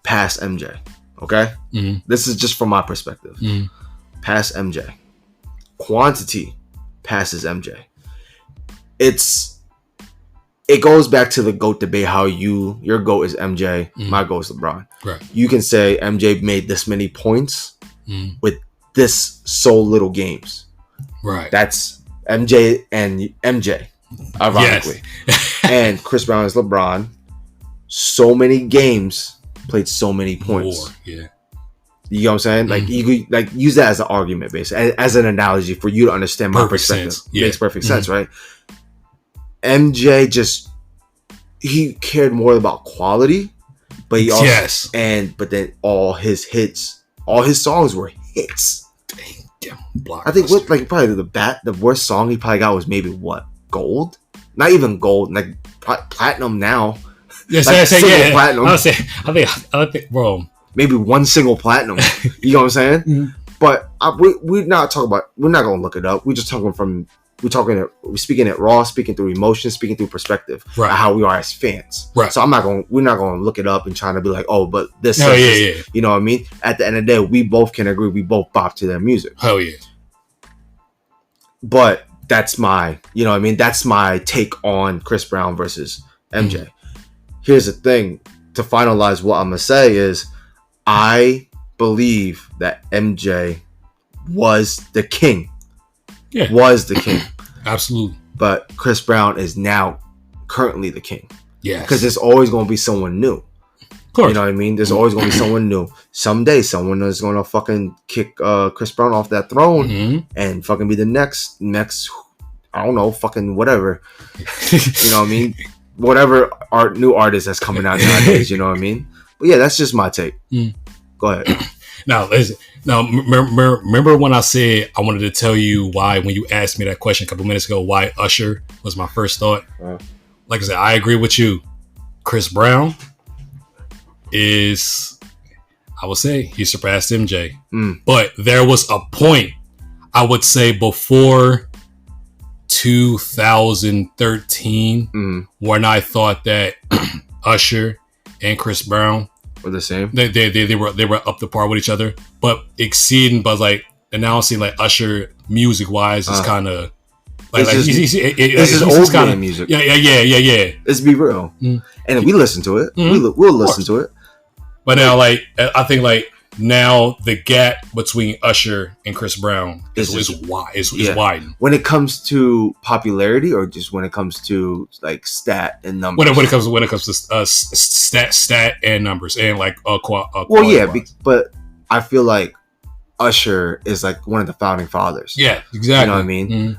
S1: past MJ. Okay? This is just from my perspective. Past MJ. Quantity passes MJ. It goes back to the GOAT debate, how your GOAT is MJ, my GOAT is LeBron.
S2: Right. You
S1: can say MJ made this many points with this so little games.
S2: Right.
S1: That's MJ and MJ, ironically. Yes. And Chris Brown is LeBron. So many games, played so many points.
S2: More, yeah.
S1: You know what I'm saying? Like you could use that as an argument, basically, as an analogy for you to understand my perspective. Makes perfect sense, right? MJ he cared more about quality, but he also but then all his songs were hits.
S2: Damn,
S1: I think probably the worst song he probably got was maybe what? Gold? Not even gold, like platinum now.
S2: Yes,
S1: platinum.
S2: I think, bro.
S1: Maybe one single platinum. You know what I'm saying? But we're not gonna look it up. We're speaking it raw, speaking through emotion, speaking through perspective, right? How we are as fans,
S2: right?
S1: So we're not gonna look it up and trying to be like, oh, but this, you know what I mean? At the end of the day, we both can agree, we both bop to their music.
S2: Hell yeah.
S1: But that's my, you know what I mean? That's my take on Chris Brown versus MJ. Here's the thing, to finalize what I'm going to say is, I believe that MJ was the king.
S2: Yeah.
S1: Was the king.
S2: Absolutely.
S1: But Chris Brown is now currently the king.
S2: Yeah.
S1: Because there's always going to be someone new.
S2: Of course.
S1: You know what I mean? There's always going to be someone new. Someday, someone is going to fucking kick Chris Brown off that throne and fucking be the next, I don't know, fucking whatever. You know what I mean? Whatever new artist that's coming out nowadays, you know what I mean? But yeah, that's just my take. Go ahead.
S2: Now, listen. Now, remember when I said I wanted to tell you why, when you asked me that question a couple minutes ago, why Usher was my first thought? Like I said, I agree with you. Chris Brown is, I would say, he surpassed MJ. But there was a point, I would say, before 2013 when I thought that Usher and Chris Brown
S1: were the same.
S2: They were up to par with each other, but exceeding. But like, and now I'm seeing like Usher music wise is kind of like
S1: this is old kind of music.
S2: Yeah.
S1: Let's be real, and we listen to it. We'll listen to it.
S2: But now, like, I think like now the gap between Usher and Chris Brown is widened.
S1: When it comes to popularity, or just when it comes to like stat and numbers.
S2: When it comes to stat and numbers and like
S1: well, yeah, but I feel like Usher is like one of the founding fathers.
S2: Yeah, exactly.
S1: You know what I mean?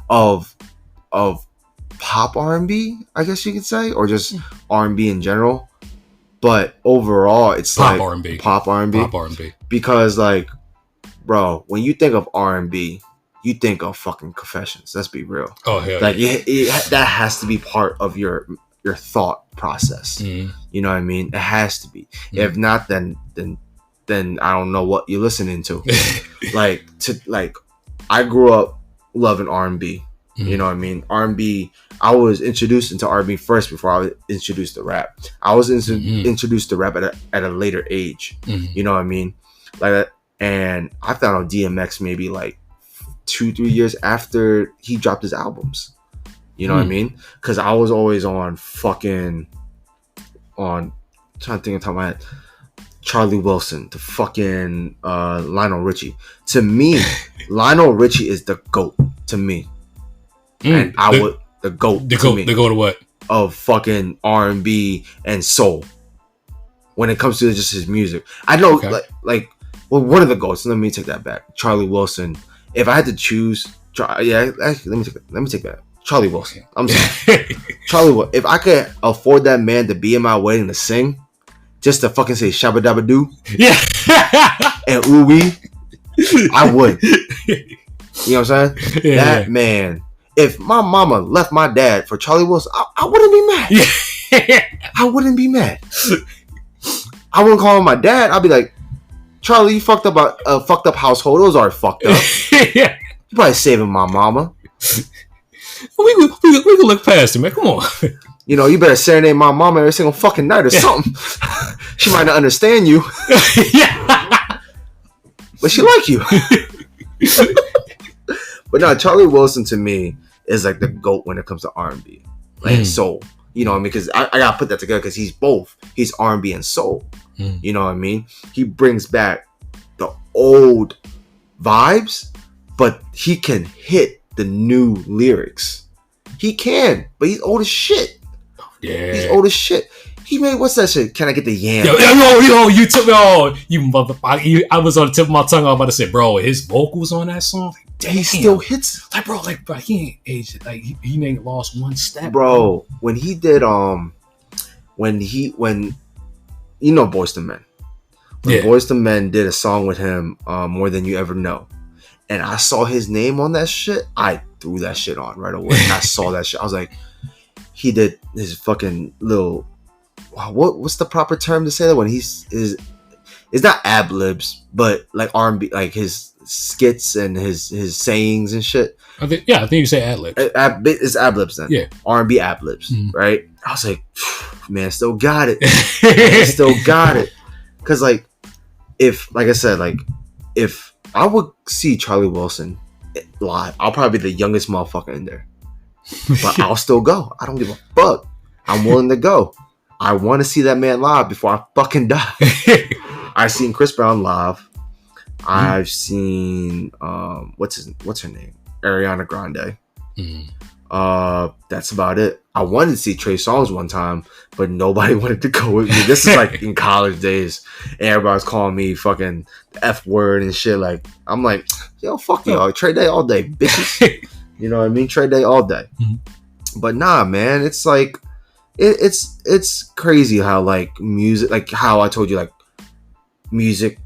S1: Of pop R&B, I guess you could say, or just R&B in general. But overall, it's
S2: pop
S1: like
S2: pop
S1: R&B. Because like, bro, when you think of R&B, you think of fucking Confessions. Let's be real.
S2: Oh hell,
S1: like that has to be part of your thought process. You know what I mean? It has to be. If not, then I don't know what you're listening to. like I grew up loving R&B. You know what I mean? R&B. I was introduced into R&B first before I was introduced to rap. I was introduced to rap at a later age. You know what I mean? Like that. And I found out DMX maybe like 2-3 years after he dropped his albums. You know what I mean? Because I was always on trying to think of the top of my head. Charlie Wilson to fucking Lionel Richie. To me, Lionel Richie is the GOAT to me. And the GOAT to me.
S2: The GOAT of what?
S1: Of fucking R&B and soul. When it comes to just his music. I know, well, one of the GOATs. Let me take that back. Charlie Wilson. If I had to choose, let me take that. Charlie Wilson. I'm sorry. Charlie Wilson. If I could afford that man to be in my wedding to sing, just to fucking say shabba dabba doo.
S2: Yeah.
S1: And ooh wee, I would. You know what I'm saying? That man. If my mama left my dad for Charlie Wilson, I wouldn't be mad. I wouldn't be mad. I wouldn't call him my dad. I'd be like, Charlie, you fucked up a fucked up household. It was already fucked up. You probably saving my mama.
S2: We can look past it, man. Come on.
S1: You know, you better serenade my mama every single fucking night or something. She might not understand you. But she like you. But no, Charlie Wilson to me is like the GOAT when it comes to R&B. Like soul. You know what I mean? Because I gotta put that together because he's both. He's R&B and soul. You know what I mean? He brings back the old vibes, but he can hit the new lyrics. He can, but he's old as shit.
S2: Yeah.
S1: He's old as shit. He made, what's that shit? Can I get the yam?
S2: Yo, you took me, you motherfucker. I was on the tip of my tongue. I was about to say, bro, his vocals on that song, like, damn.
S1: He still hits.
S2: Like, bro, he ain't aged. Like, he ain't lost one step.
S1: Bro, when he did, when you know Boyz II Men. When Boyz II Men did a song with him, More Than You Ever Know. And I saw his name on that shit, I threw that shit on right away. And I saw that shit. I was like, he did his fucking little, what's the proper term to say that when it's not ad libs, but like R&B, like his skits and his sayings and shit.
S2: I think you say ad libs.
S1: It's ad libs then.
S2: Yeah.
S1: R&B ad libs, right? I was like, man, still got it. Still got it. Because like I said, if I would see Charlie Wilson live. I'll probably be the youngest motherfucker in there, but I'll still go. I don't give a fuck. I'm willing to go. I want to see that man live before I fucking die. I've seen Chris Brown live. I've seen what's her name? Ariana Grande. That's about it. I wanted to see Trey Songz one time, but nobody wanted to go with me. This is like in college days, and everybody's calling me fucking the F word and shit. Like, I'm like, yo, fuck y'all. Trey Day all day, bitches. You know what I mean? Trey Day all day. But nah, man, it's like it's crazy how like music, like how I told you, like music.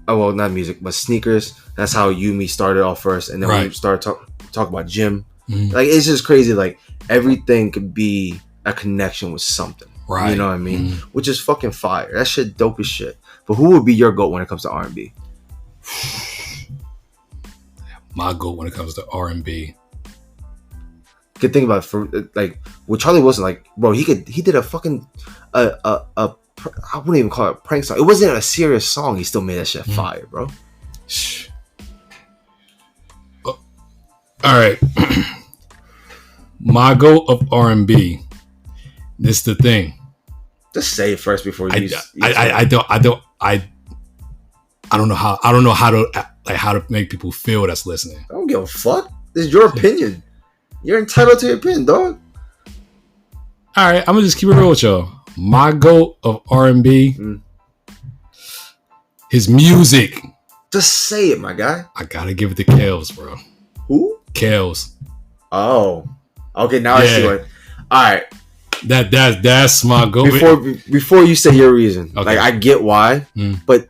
S1: Oh well, not music, but sneakers. That's how me started off first, and then we started talk about gym. Like, it's just crazy. Like, everything could be a connection with something. Right. You know what I mean? Which is fucking fire. That shit dope as shit. But who would be your GOAT when it comes to R&B?
S2: My GOAT when it comes to R&B.
S1: Could think about it for like with Charlie Wilson. Like, bro, he did a fucking I wouldn't even call it a prank song. It wasn't a serious song. He still made that shit fire, bro.
S2: All right. My GOAT of R&B. This is the thing.
S1: Just say it first before you.
S2: I don't know how to make people feel that's listening.
S1: I don't give a fuck. This is your opinion. You're entitled to your opinion, dog.
S2: All right, I'm gonna just keep it real with y'all. My GOAT of R&B. His music.
S1: Just say it, my guy.
S2: I gotta give it to Kels, bro.
S1: Who?
S2: Kels.
S1: Oh, okay. Now I see what. All right.
S2: That's my GOAT.
S1: Before you say your reason,
S2: okay.
S1: Like, I get why, but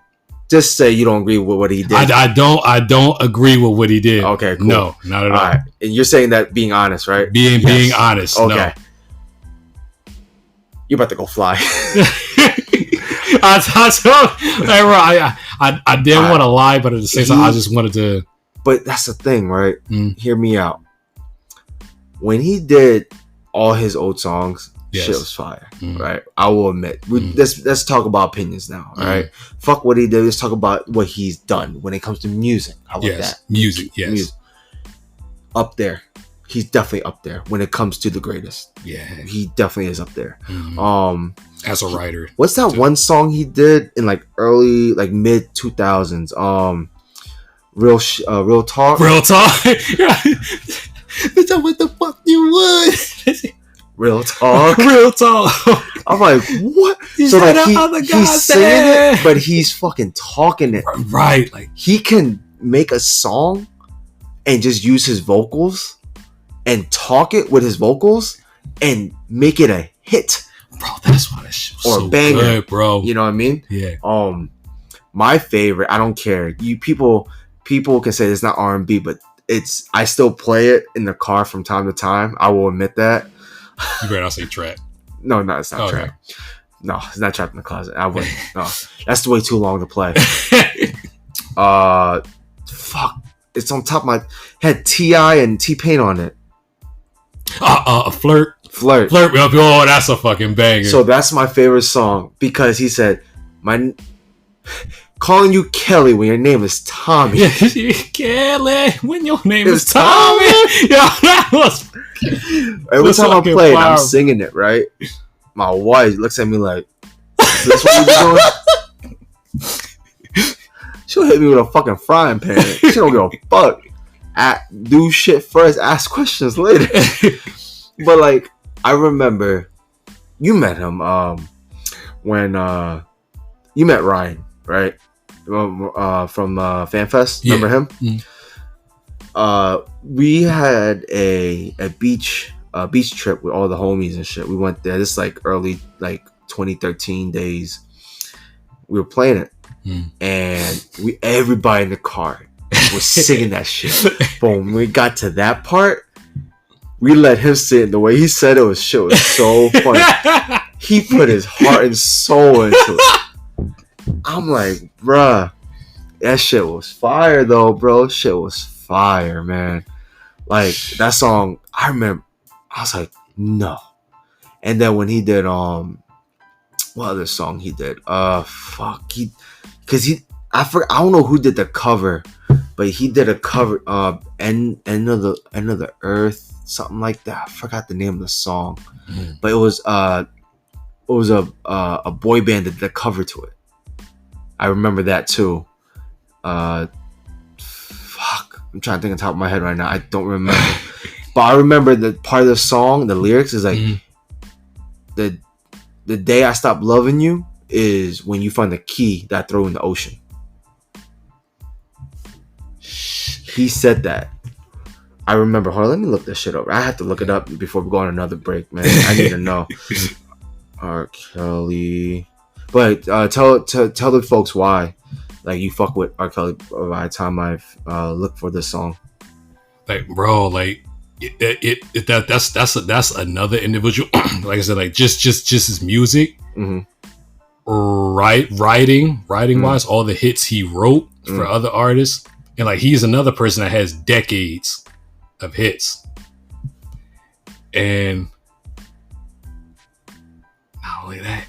S1: just say you don't agree with what he did.
S2: I don't agree with what he did.
S1: Okay, cool.
S2: No, not at all.
S1: Right. And you're saying that being honest, right?
S2: Being honest. Okay. No.
S1: You're about to go fly.
S2: I didn't want to lie, but at the same time, I just wanted to.
S1: But that's the thing, right? Hear me out. When he did all his old songs, shit was fire, right? I will admit. Let's talk about opinions now, all right? Fuck what he did. Let's talk about what he's done when it comes to music. How about that?
S2: Music, yes. Music.
S1: Up there. He's definitely up there when it comes to the greatest.
S2: Yeah.
S1: He definitely is up there.
S2: As a writer.
S1: What's that one song he did in like early, like mid 2000s? Real talk.
S2: Real talk. Bitch, what the fuck you would?
S1: Real talk.
S2: Real talk.
S1: I'm like, what? So like he's singing it, but he's fucking talking it.
S2: Right. Like,
S1: he can make a song and just use his vocals and talk it with his vocals and make it a hit.
S2: Bro, that's why that shit was so
S1: banger,
S2: good, bro.
S1: You know what I mean?
S2: Yeah.
S1: My favorite, I don't care. People can say it's not R&B, but I still play it in the car from time to time. I will admit that.
S2: You better not say trap.
S1: No, it's not trap. No, it's not trapped in the closet. I wouldn't. No, that's way too long to play. Fuck. It's on top of my head. T.I. and T-Pain on it.
S2: Flirt. Oh, that's a fucking banger.
S1: So that's my favorite song because he said, calling you Kelly when your name is Tommy.
S2: Kelly when your name is Tommy. Yeah, that was.
S1: Every time I play it, I'm singing it, right? My wife looks at me like, is this what you doing? She'll hit me with a fucking frying pan. She don't give a fuck. Do shit first, ask questions later. But like, I remember you met him when you met Ryan, right? From FanFest. Remember him? We had a beach trip with all the homies and shit. We went there. This is like early 2013 days. We were playing it, and everybody in the car was singing that shit. But when we got to that part, we let him sing. The way he said it was so funny. He put his heart and soul into it. I'm like, bruh, that shit was fire though, bro. Shit was fire, man. Like, that song, I remember, I was like, no. And then when he did, what other song he did? I don't know who did the cover, but he did a cover end of the earth, something like that. I forgot the name of the song, but it was a boy band that did the cover to it. I remember that too. Fuck, I'm trying to think on top of my head right now. I don't remember, but I remember that part of the song. The lyrics is like the day I stop loving you is when you find the key that I throw in the ocean. He said that. I remember. Hold on, let me look this shit up. I have to look it up before we go on another break, man. I need to know. R. Kelly. But tell the folks why, like, you fuck with R. Kelly by the time I've looked for this song.
S2: Like, bro, like that's another individual. Like I said, like just his music, writing wise, all the hits he wrote for other artists, and like he's another person that has decades of hits, and not only that,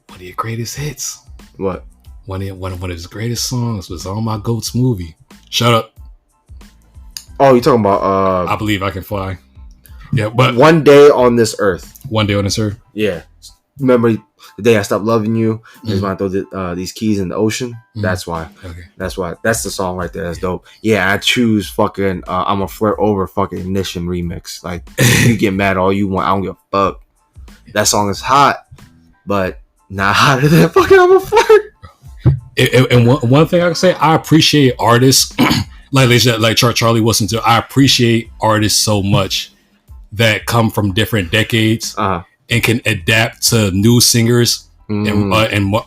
S2: one of your greatest hits.
S1: What?
S2: One of his greatest songs was on my Goats movie. Shut up.
S1: Oh, you're talking about
S2: I Believe I Can Fly. Yeah, but
S1: One Day on This Earth.
S2: One Day on This Earth.
S1: Yeah. Remember the day I stopped loving you is when I throw these keys in the ocean. That's why. Okay. That's why. That's the song right there. That's dope. Yeah, I choose fucking I'm a Flirt over fucking Ignition remix. Like, you get mad all you want. I don't give a fuck. That song is hot, but not hotter than fucking I'm a Flirt.
S2: And one thing I can say, I appreciate artists like Charlie Wilson too. I appreciate artists so much that come from different decades and can adapt to new singers and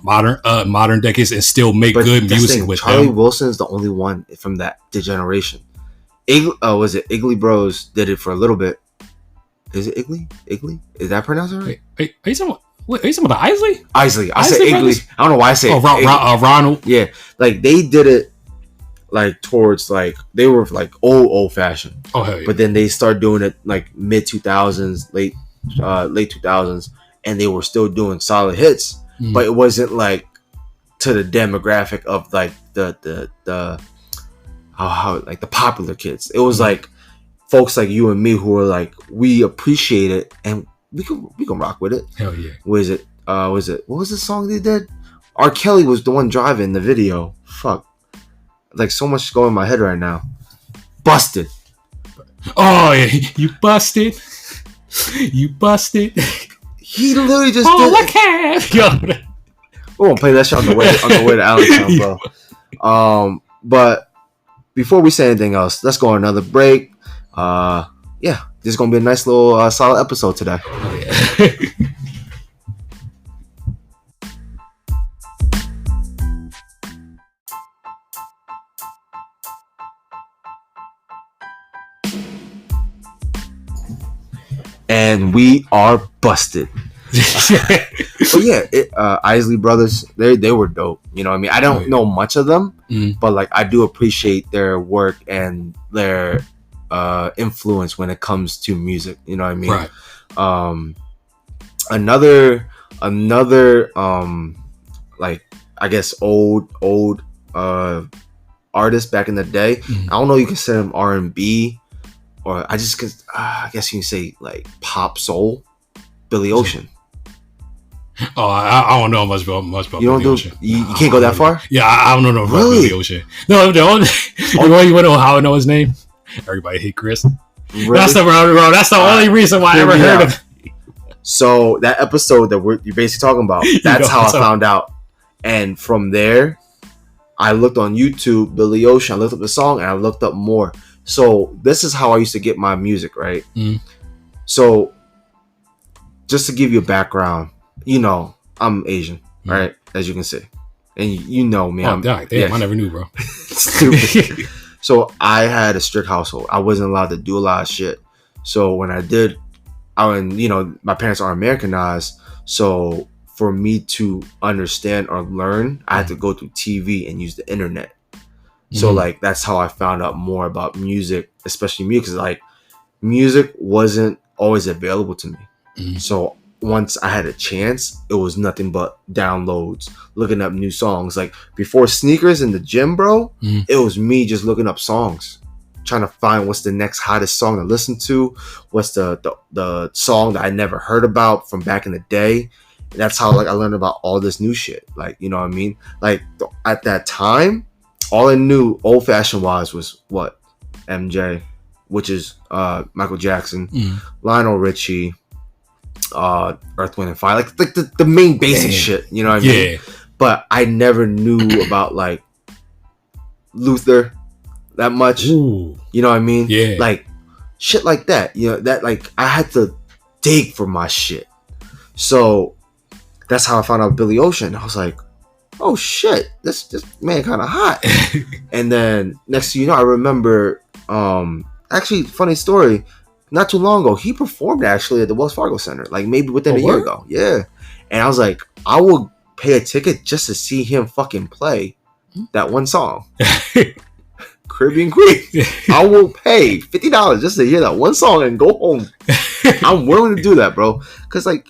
S2: modern decades and still make good music with
S1: Charlie
S2: them.
S1: Wilson is the only one from that generation. Was it Igley Bros did it for a little bit? Is it Igley? Is that pronounced right?
S2: Are you talking about Isley?
S1: Isley. I said Igley. I don't know why I say
S2: Ronald.
S1: Yeah, like they did it like towards like they were like old fashioned.
S2: Oh hell yeah.
S1: But then they started doing it like mid 2000s, late 2000s, and they were still doing solid hits. But it wasn't like to the demographic of like the how like the popular kids. It was like folks like you and me who were like, we appreciate it and we can rock with it.
S2: Hell yeah.
S1: Was it what was the song they did? R. Kelly was the one driving the video. Fuck. Like so much going in my head right now. Busted.
S2: Oh yeah, you busted. You busted.
S1: He literally just
S2: did.
S1: We won't play that shit on the way to Allentown, bro. But before we say anything else, let's go on another break. Yeah, this is gonna be a nice little solid episode today.
S2: Oh, yeah.
S1: And we are busted. But yeah, Isley Brothers, they were dope. You know what I mean? I don't know much of them, but like I do appreciate their work and their influence when it comes to music. You know what I mean?
S2: Right.
S1: Another like I guess old artist back in the day. I don't know. You consider them R&B, or I guess you can say like pop soul. Billy Ocean.
S2: Oh, I don't know much about
S1: you don't
S2: Billy Ocean.
S1: You can't go that far?
S2: Yeah, I don't know about Billy Ocean. No, you want to know how I know his name? Everybody hate Chris. Really? That's the only reason why I ever heard of him.
S1: So that episode that you're basically talking about, that's how I found out. And from there, I looked on YouTube, Billy Ocean, I looked up the song, and I looked up more. So this is how I used to get my music, right? So just to give you a background, you know, I'm Asian, right? As you can see. And you know me.
S2: Oh, damn, I never knew, bro.
S1: Stupid. So I had a strict household. I wasn't allowed to do a lot of shit. So when I did, my parents are Americanized. So for me to understand or learn, I had to go through TV and use the internet. So like, that's how I found out more about music, especially music, because like music wasn't always available to me. So once I had a chance, it was nothing but downloads, looking up new songs. Like before sneakers in the gym, bro, it was me just looking up songs, trying to find what's the next hottest song to listen to, what's the song that I never heard about from back in the day. And that's how like I learned about all this new shit. Like, you know what I mean? Like at that time, all I knew old fashioned wise was what? MJ, which is Michael Jackson, Lionel Richie, Earth, Wind and Fire, like the main basic shit, you know what I mean? But I never knew about like Luther that much.
S2: Ooh.
S1: You know what I mean?
S2: Yeah.
S1: Like shit like that. You know, that like I had to dig for my shit. So that's how I found out Billy Ocean. I was like, oh shit, this man kind of hot. And then next thing you know, I remember actually funny story, not too long ago, he performed actually at the Wells Fargo Center, like maybe within a year ago. Yeah. And I was like, I will pay a ticket just to see him fucking play that one song. Caribbean Queen. I will pay $50 just to hear that one song and go home. I'm willing to do that, bro. Because like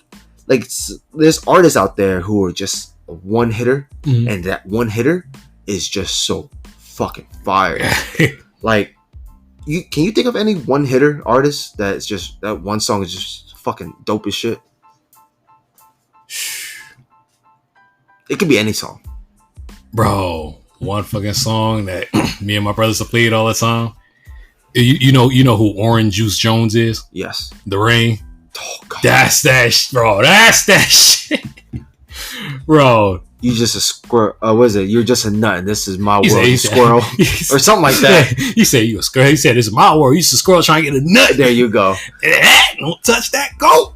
S1: there's artists out there who are just a one hitter, and that one hitter is just so fucking fire. Like, can you think of any one hitter artist that's just that one song is just fucking dope as shit? It could be any song,
S2: bro. One fucking song that me and my brothers have played all the time. You know who Orange Juice Jones is?
S1: Yes.
S2: The Rain.
S1: Oh, God.
S2: That's that, bro. That's that shit, bro.
S1: You just a squirrel. What is it? You're just a nut, and this is my world.
S2: Said,
S1: you squirrel, or something like that.
S2: He said you a squirrel. He said this is my world. You just a squirrel trying to get a nut.
S1: There you go.
S2: Don't touch that goat.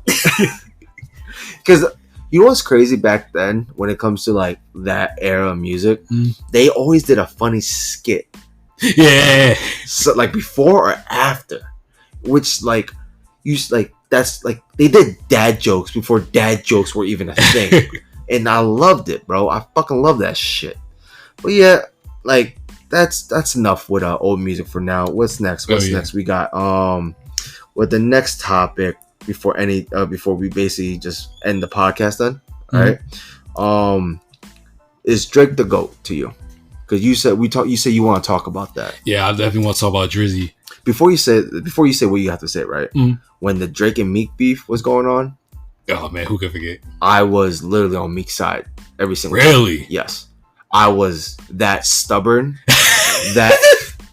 S1: Because you know what's crazy back then when it comes to like that era of music, they always did a funny skit.
S2: Yeah.
S1: So like before or after, which like that's like they did dad jokes before dad jokes were even a thing. And I loved it, bro. I fucking love that shit. But yeah, like that's enough with old music for now. What's next? Next? We got with the next topic before we basically just end the podcast then. All right. Is Drake the GOAT to you? Because you said you want to talk about that.
S2: Yeah, I definitely want to talk about Drizzy. Before
S1: you say what you have to say, right? When the Drake and Meek beef was going on,
S2: oh man, who could forget?
S1: I was literally on Meek's side every single
S2: Really?
S1: time. Yes. I was that stubborn. That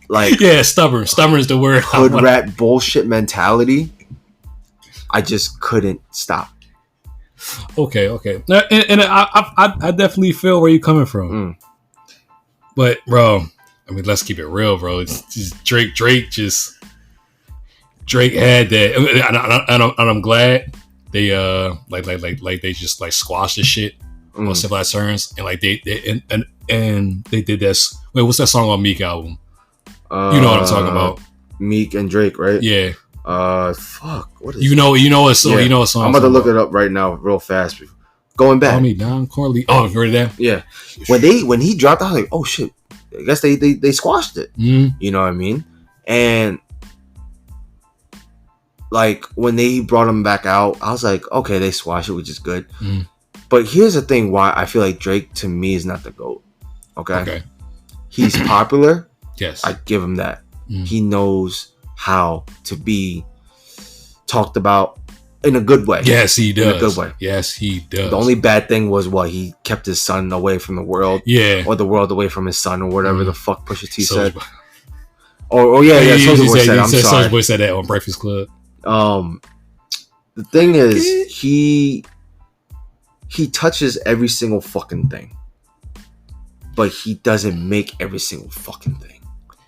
S1: like
S2: yeah, stubborn. Stubborn is the word.
S1: Hood rat bullshit mentality. I just couldn't stop.
S2: Okay. And I definitely feel where you're coming from. But bro, I mean, let's keep it real, bro. It's just Drake had that, and I'm glad they like they just like squashed the shit on civilized terms, and like they did this. Wait, what's that song on Meek album? You know what I'm talking about?
S1: Meek and Drake, right?
S2: Yeah.
S1: Fuck. What is
S2: you know a song? Yeah. You know a song.
S1: I'm about to look it up right now, real fast. Going back.
S2: Call me Don Corley. Oh, you heard that?
S1: Yeah. When he dropped, I was like, oh shit. I guess they squashed it. You know what I mean? And like when they brought him back out, I was like, okay, they squashed it, which is good. But here's the thing: why I feel like Drake to me is not the GOAT. Okay. He's popular.
S2: Yes,
S1: I give him that. He knows how to be talked about in a good way.
S2: Yes, he does.
S1: In a good way.
S2: Yes, he does.
S1: The only bad thing was he kept his son away from the world.
S2: Yeah.
S1: Or the world away from his son, or whatever the fuck Pusha T said.
S2: Yeah, Soulja Boy said. I'm sorry. Soulja Boy said that on Breakfast Club.
S1: The thing is, he touches every single fucking thing, but he doesn't make every single fucking thing.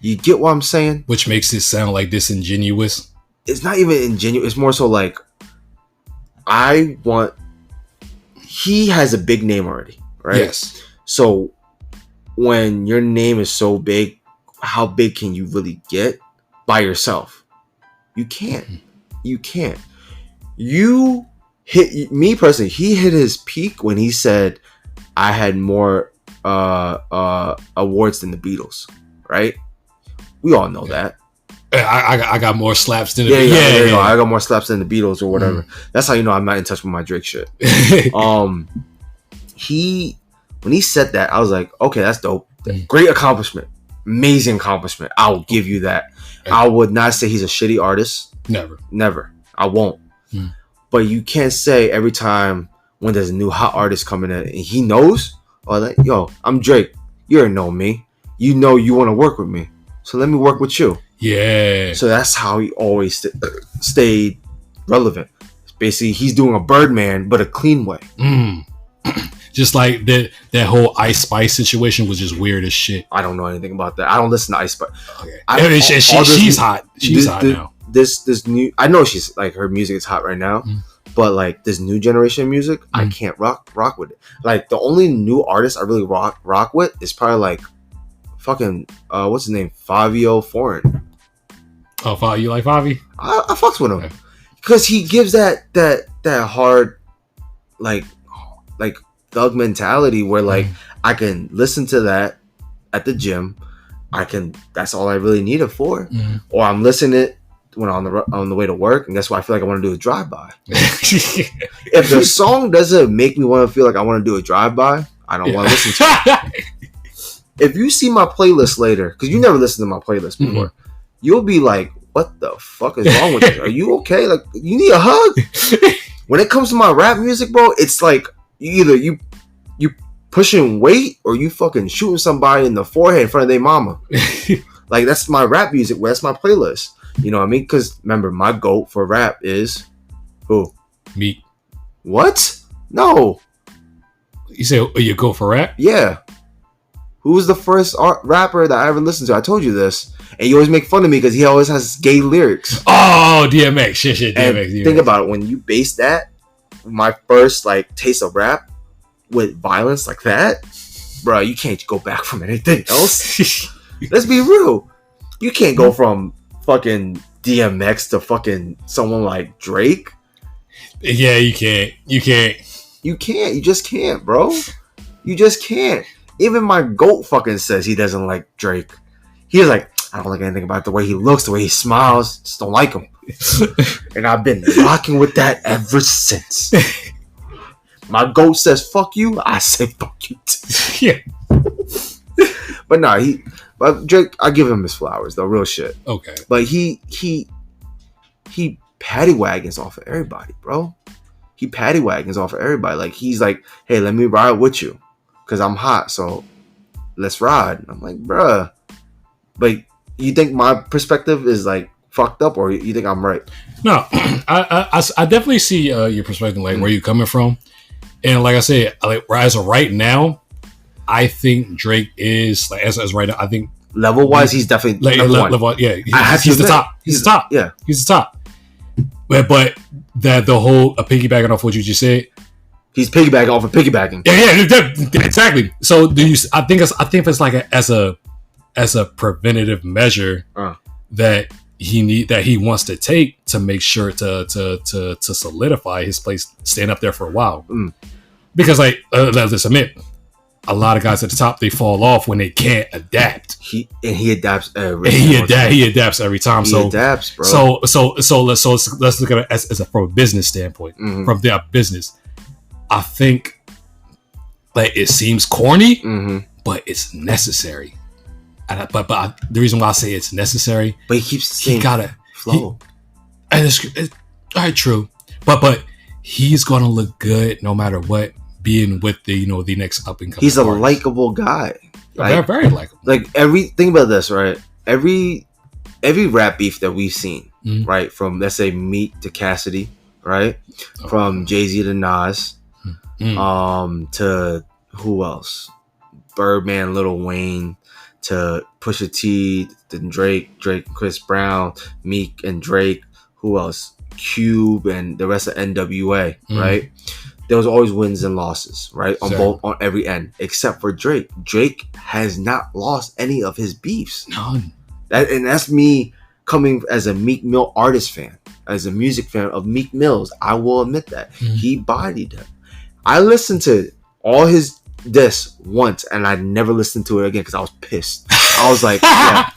S1: You get what I'm saying?
S2: Which makes it sound like disingenuous.
S1: It's not even ingenuous. It's more so like he has a big name already, right?
S2: Yes.
S1: So when your name is so big, how big can you really get by yourself? You can't. You hit me personally. He hit his peak when he said, "I had more awards than the Beatles." Right? We all know that.
S2: I got more slaps than
S1: the Beatles. I got more slaps than the Beatles or whatever. That's how you know I'm not in touch with my Drake shit. When he said that, I was like, okay, that's dope. Great accomplishment. Amazing accomplishment. I will give you that. I would not say he's a shitty artist. Never. I won't. But you can't say every time when there's a new hot artist coming in and he knows, or like, yo, I'm Drake. You already know me. You know you want to work with me. So let me work with you.
S2: Yeah.
S1: So that's how he always stayed relevant. Basically, he's doing a Birdman, but a clean way.
S2: Just like that whole Ice Spice situation was just weird as shit.
S1: I don't know anything about that. I don't listen to Ice Spice.
S2: Okay. She's hot. She's hot now.
S1: This new, I know she's like, her music is hot right now, but like this new generation of music, I can't rock with it. Like the only new artist I really rock with is probably like fucking what's his name, Fabio Foreign.
S2: Oh, you like Favi?
S1: I fucks with him because he gives that hard like thug mentality where like I can listen to that at the gym. That's all I really need it for. Or I'm listening it when on the way to work, and that's why I feel like I want to do a drive-by. If the song doesn't make me want to feel like I want to do a drive-by, I don't want to listen to it. If you see my playlist later, because you never listened to my playlist before, you'll be like, what the fuck is wrong with you? Are you okay? Like, you need a hug? When it comes to my rap music, bro, it's like either you pushing weight or you fucking shooting somebody in the forehead in front of their mama. Like, that's my rap music. That's my playlist. You know what I mean? Because remember, my GOAT for rap is who?
S2: Meek.
S1: What? No.
S2: You say you go for rap?
S1: Yeah. Who was the first rapper that I ever listened to? I told you this. And you always make fun of me because he always has gay lyrics.
S2: Oh, DMX. Shit, DMX.
S1: Think about it. When you base that, my first like taste of rap with violence like that, bro, you can't go back from anything else. Let's be real. You can't go from fucking DMX to fucking someone like Drake.
S2: Yeah, you can't. You
S1: just can't, bro. You just can't. Even my GOAT fucking says he doesn't like Drake. He's like, I don't like anything about the way he looks, the way he smiles. Just don't like him. And I've been rocking with that ever since. My GOAT says fuck you, I say fuck you too.
S2: Yeah.
S1: But Drake, I give him his flowers though, real shit.
S2: Okay.
S1: But he paddy wagons off of everybody, bro. He paddy wagons off of everybody. Like, he's like, hey, let me ride with you because I'm hot, so let's ride. I'm like, bruh. But you think my perspective is like fucked up, or you think I'm right?
S2: No, I definitely see your perspective, like where you're coming from, and like I said, like as of right now, I think Drake is like as right now. I think
S1: level wise, he's definitely
S2: level. Yeah, he's the top. He's the top.
S1: Yeah,
S2: he's the top. But that the whole piggybacking off what you just said,
S1: he's piggybacking off of piggybacking.
S2: Yeah, exactly. So do you? I think it's like as a preventative measure that he wants to take to make sure to solidify his place, stand up there for a while. Because like let's admit, a lot of guys at the top, they fall off when they can't adapt. He
S1: adapts every
S2: time. He adapts every time.
S1: He adapts, bro.
S2: So let's look at it as from a business standpoint. From their business, I think like it seems corny, but it's necessary. But the reason why I say it's necessary,
S1: but he gotta flow.
S2: And it's all right, true. But he's gonna look good no matter what. Being with the the next up and coming.
S1: He's a likable guy.
S2: Like, very likable.
S1: Like think about this, right? Every rap beef that we've seen, right? From let's say Meek to Cassidy, right? From Jay-Z to Nas, to who else? Birdman, Lil Wayne, to Pusha T, then Drake, Chris Brown, Meek and Drake. Who else? Cube and the rest of NWA, right? There was always wins and losses, right? On every end, except for Drake. Drake has not lost any of his beefs.
S2: None.
S1: That's me coming as a Meek Mill artist fan, as a music fan of Meek Mill's. I will admit that. He bodied him. I listened to all his diss once, and I never listened to it again because I was pissed. I was like, yeah,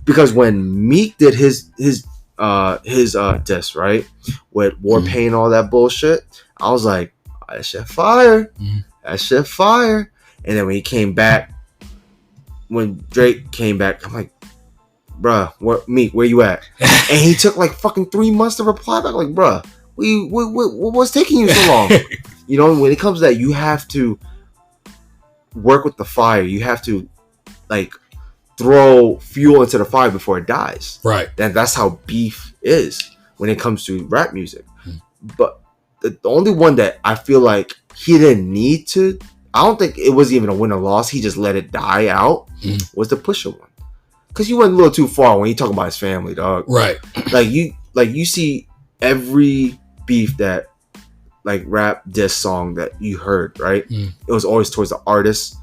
S1: because when Meek did his diss, right, with Warpaint and all that bullshit, I was like, that shit fire, that shit fire. And then when he came back, when Drake came back, I'm like, bruh, Meek, where you at? And he took like fucking 3 months to reply back. Like, bruh, what's taking you so long? You know, when it comes to that, you have to work with the fire. You have to like throw fuel into the fire before it dies.
S2: Right.
S1: And that's how beef is when it comes to rap music. But the only one that I feel like he didn't need to, I don't think it was even a win or loss. He just let it die out. Was the Pusha one. Because you went a little too far when you talk about his family, dog.
S2: Right.
S1: Like you see every beef that like rap diss song that you heard, right? It was always towards the artist,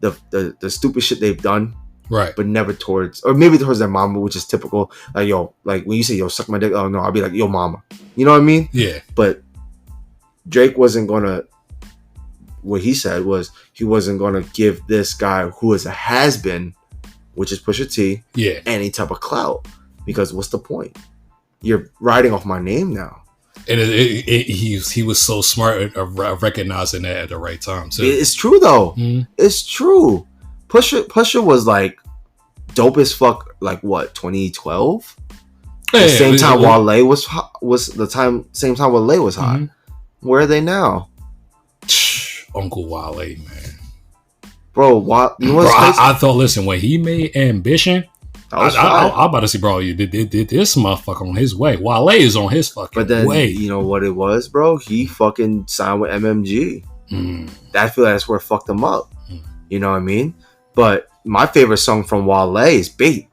S1: the stupid shit they've done,
S2: right?
S1: But never towards, or maybe towards their mama, which is typical. Like, yo, like when you say, yo, suck my dick, oh no, I'll be like, yo, mama. You know what I mean?
S2: Yeah.
S1: But Drake wasn't gonna. What he said was he wasn't gonna give this guy who is a has-been, which is Pusha T, any type of clout, because what's the point? You're riding off my name now.
S2: And he was so smart at recognizing that at the right time too.
S1: It's true though. It's true. Pusha was like dope as fuck. Like what, 2012? The same time Wale was the same time Wale was hot. Where are they now?
S2: Uncle Wale, man.
S1: Bro, I
S2: thought. Listen, when he made Ambition. I'm about to say, bro, you did this motherfucker on his way. Wale is on his fucking way. But then,
S1: you know what it was, bro? He fucking signed with MMG. I feel like that's where it fucked him up. You know what I mean? But my favorite song from Wale is Bait.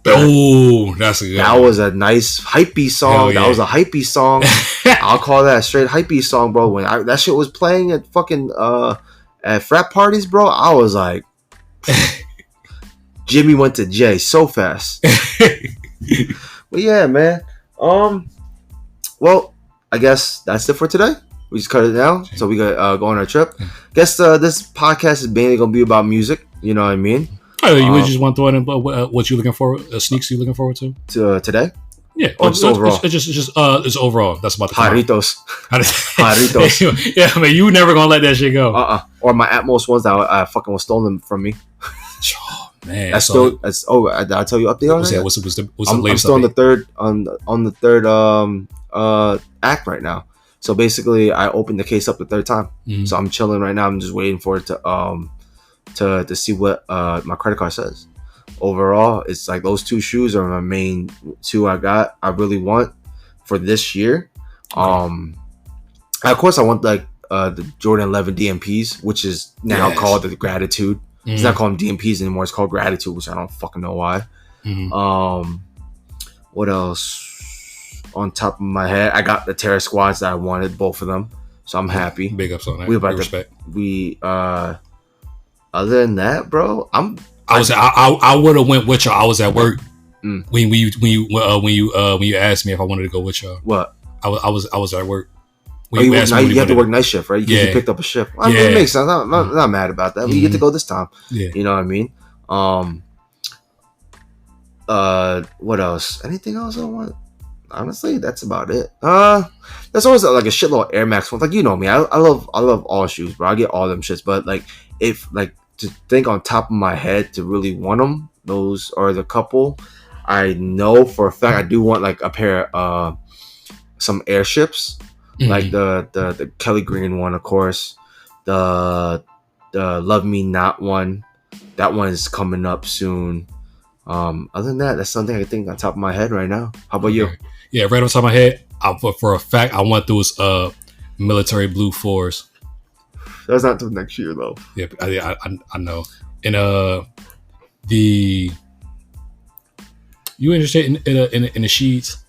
S2: Oh, that's a good
S1: That was a nice hypey song. Yeah. That was a hypey song. I'll call that a straight hypey song, bro. When that shit was playing at fucking at frat parties, bro, I was like... Jimmy went to J so fast. But yeah, man. Well, I guess that's it for today. We just cut it down, so we got go on our trip. Guess this podcast is mainly gonna be about music. You know what I mean?
S2: Oh, you just want to throw in what you looking forward? Sneaks you looking forward to
S1: today?
S2: Yeah,
S1: just overall.
S2: It's overall. That's about the
S1: Paritos.
S2: Yeah, I mean, you never gonna let that shit go.
S1: Or my Atmos ones that I fucking was stolen from me.
S2: Man,
S1: I tell you update on that.
S2: What's the latest?
S1: I'm still on the third act right now. So basically, I opened the case up the third time. So I'm chilling right now. I'm just waiting for it to see what my credit card says. Overall, it's like those two shoes are my main two I really want for this year. Of course, I want like the Jordan 11 DMPs, which is now called the Gratitude. It's not called DMPs anymore. It's called Gratitude, which I don't fucking know why. What else? On top of my head, I got the Terror Squads that I wanted, both of them. So I'm happy.
S2: Big ups on that.
S1: Respect. Other than that, bro,
S2: I would have went with y'all. I was at work when you asked me if I wanted to go with y'all.
S1: What?
S2: I was at work.
S1: You have to work night shift, right? You picked up a shift. I mean, it makes sense. I'm not mad about that. You get to go this time.
S2: Yeah.
S1: You know what I mean? What else? Anything else I want? Honestly, that's about it. There's always like a shitload of Air Max ones. Like, you know me, I love all shoes, bro. I get all them shits. But like, if like to think on top of my head to really want them, those are the couple. I know for a fact I do want like a pair of some airships. Like the Kelly Green one, of course. The Love Me Not one. That one is coming up soon. Other than that, that's something I think on top of my head right now. How about you?
S2: Yeah, right on top of my head. For a fact, I want those military blue 4s.
S1: That's not till next year though.
S2: Yeah, I know. And you interested in the sheets?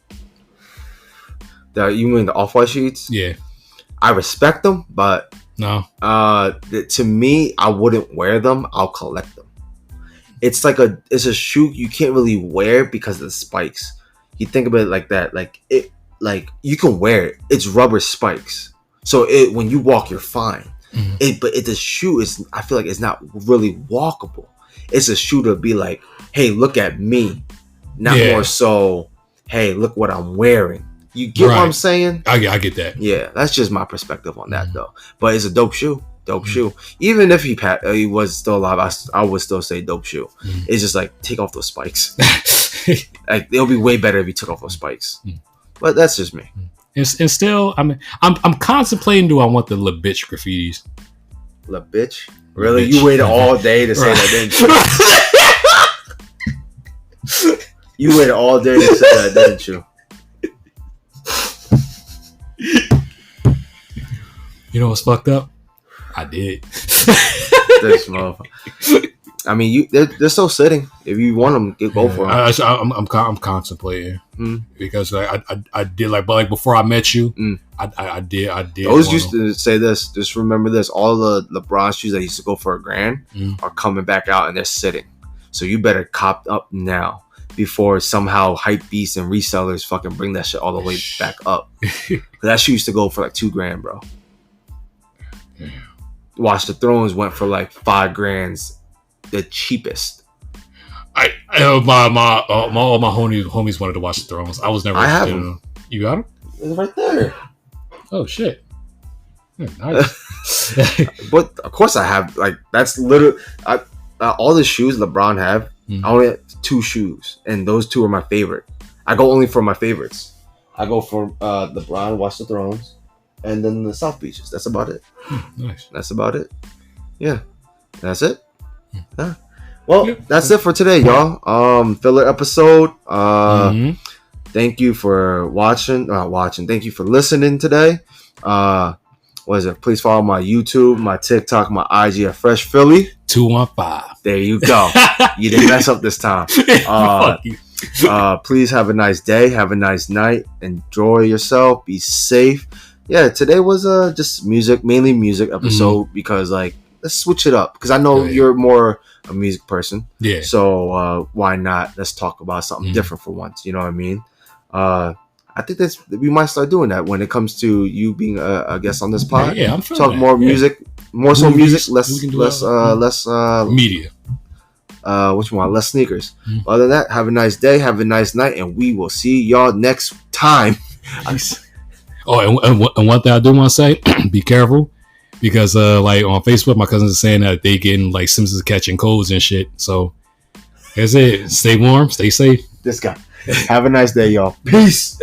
S1: You mean the Off-White sheets?
S2: Yeah.
S1: I respect them, but
S2: no.
S1: To me, I wouldn't wear them. I'll collect them. It's a shoe you can't really wear because of the spikes. You think about it like that, like you can wear it. It's rubber spikes, so when you walk, you're fine. But the shoe is, I feel like it's not really walkable. It's a shoe to be like, hey, look at me. Not more so, hey, look what I'm wearing. You get what I'm saying?
S2: I get that.
S1: Yeah, that's just my perspective on that though. But it's a dope shoe. Dope shoe. Even if he was still alive, I would still say dope shoe. It's just like, take off those spikes. Like, it'll be way better if he took off those spikes. But that's just me.
S2: And still, I mean, I'm contemplating, do I want the La Bitch graffitis?
S1: La Bitch? Really? You waited all day to say that, didn't you? You waited all day to say that, didn't you?
S2: You know what's fucked up? I did.
S1: This motherfucker. I mean, they're still sitting. If you want them, go for them.
S2: I'm contemplating because I did but before I met you, I did.
S1: Those used to say this. Just remember this: all the LeBron shoes that used to go for $1,000 are coming back out and they're sitting. So you better cop up now before somehow hype beasts and resellers fucking bring that shit all the way back up. That shoe used to go for like $2,000, bro. Yeah. Watch the Thrones went for like $5,000. The cheapest.
S2: All my homies wanted to watch the Thrones. I was never.
S1: I have them.
S2: You got them?
S1: It's right there.
S2: Oh shit! Yeah, nice.
S1: But of course I have. Like, that's literally all the shoes LeBron have. I only have 2 shoes, and those 2 are my favorite. I go only for my favorites. I go for LeBron, Watch the Thrones, and then the South Beaches. That's about it.
S2: Nice.
S1: That's about it. Yeah, that's it. Yeah. Well, that's it for today, y'all. Filler episode. Thank you for watching. Thank you for listening today. What is it? Please follow my YouTube, my TikTok, my IG at Fresh Philly
S2: 215.
S1: There you go. You didn't mess up this time. Please have a nice day. Have a nice night. Enjoy yourself. Be safe. Yeah, today was just mainly music episode because let's switch it up because I know you're more a music person. Yeah. So why not? Let's talk about something different for once. You know what I mean? I think we might start doing that when it comes to you being a guest on this pod.
S2: Yeah, I'm
S1: talk more music, more so music, less
S2: media.
S1: What you want? Less sneakers. Other than that, have a nice day, have a nice night, and we will see y'all next time.
S2: And one thing I do want to say, be careful. Because on Facebook, my cousins are saying that they getting symptoms of catching colds and shit. So that's it. Stay warm, stay safe.
S1: This guy. Have a nice day, y'all. Peace.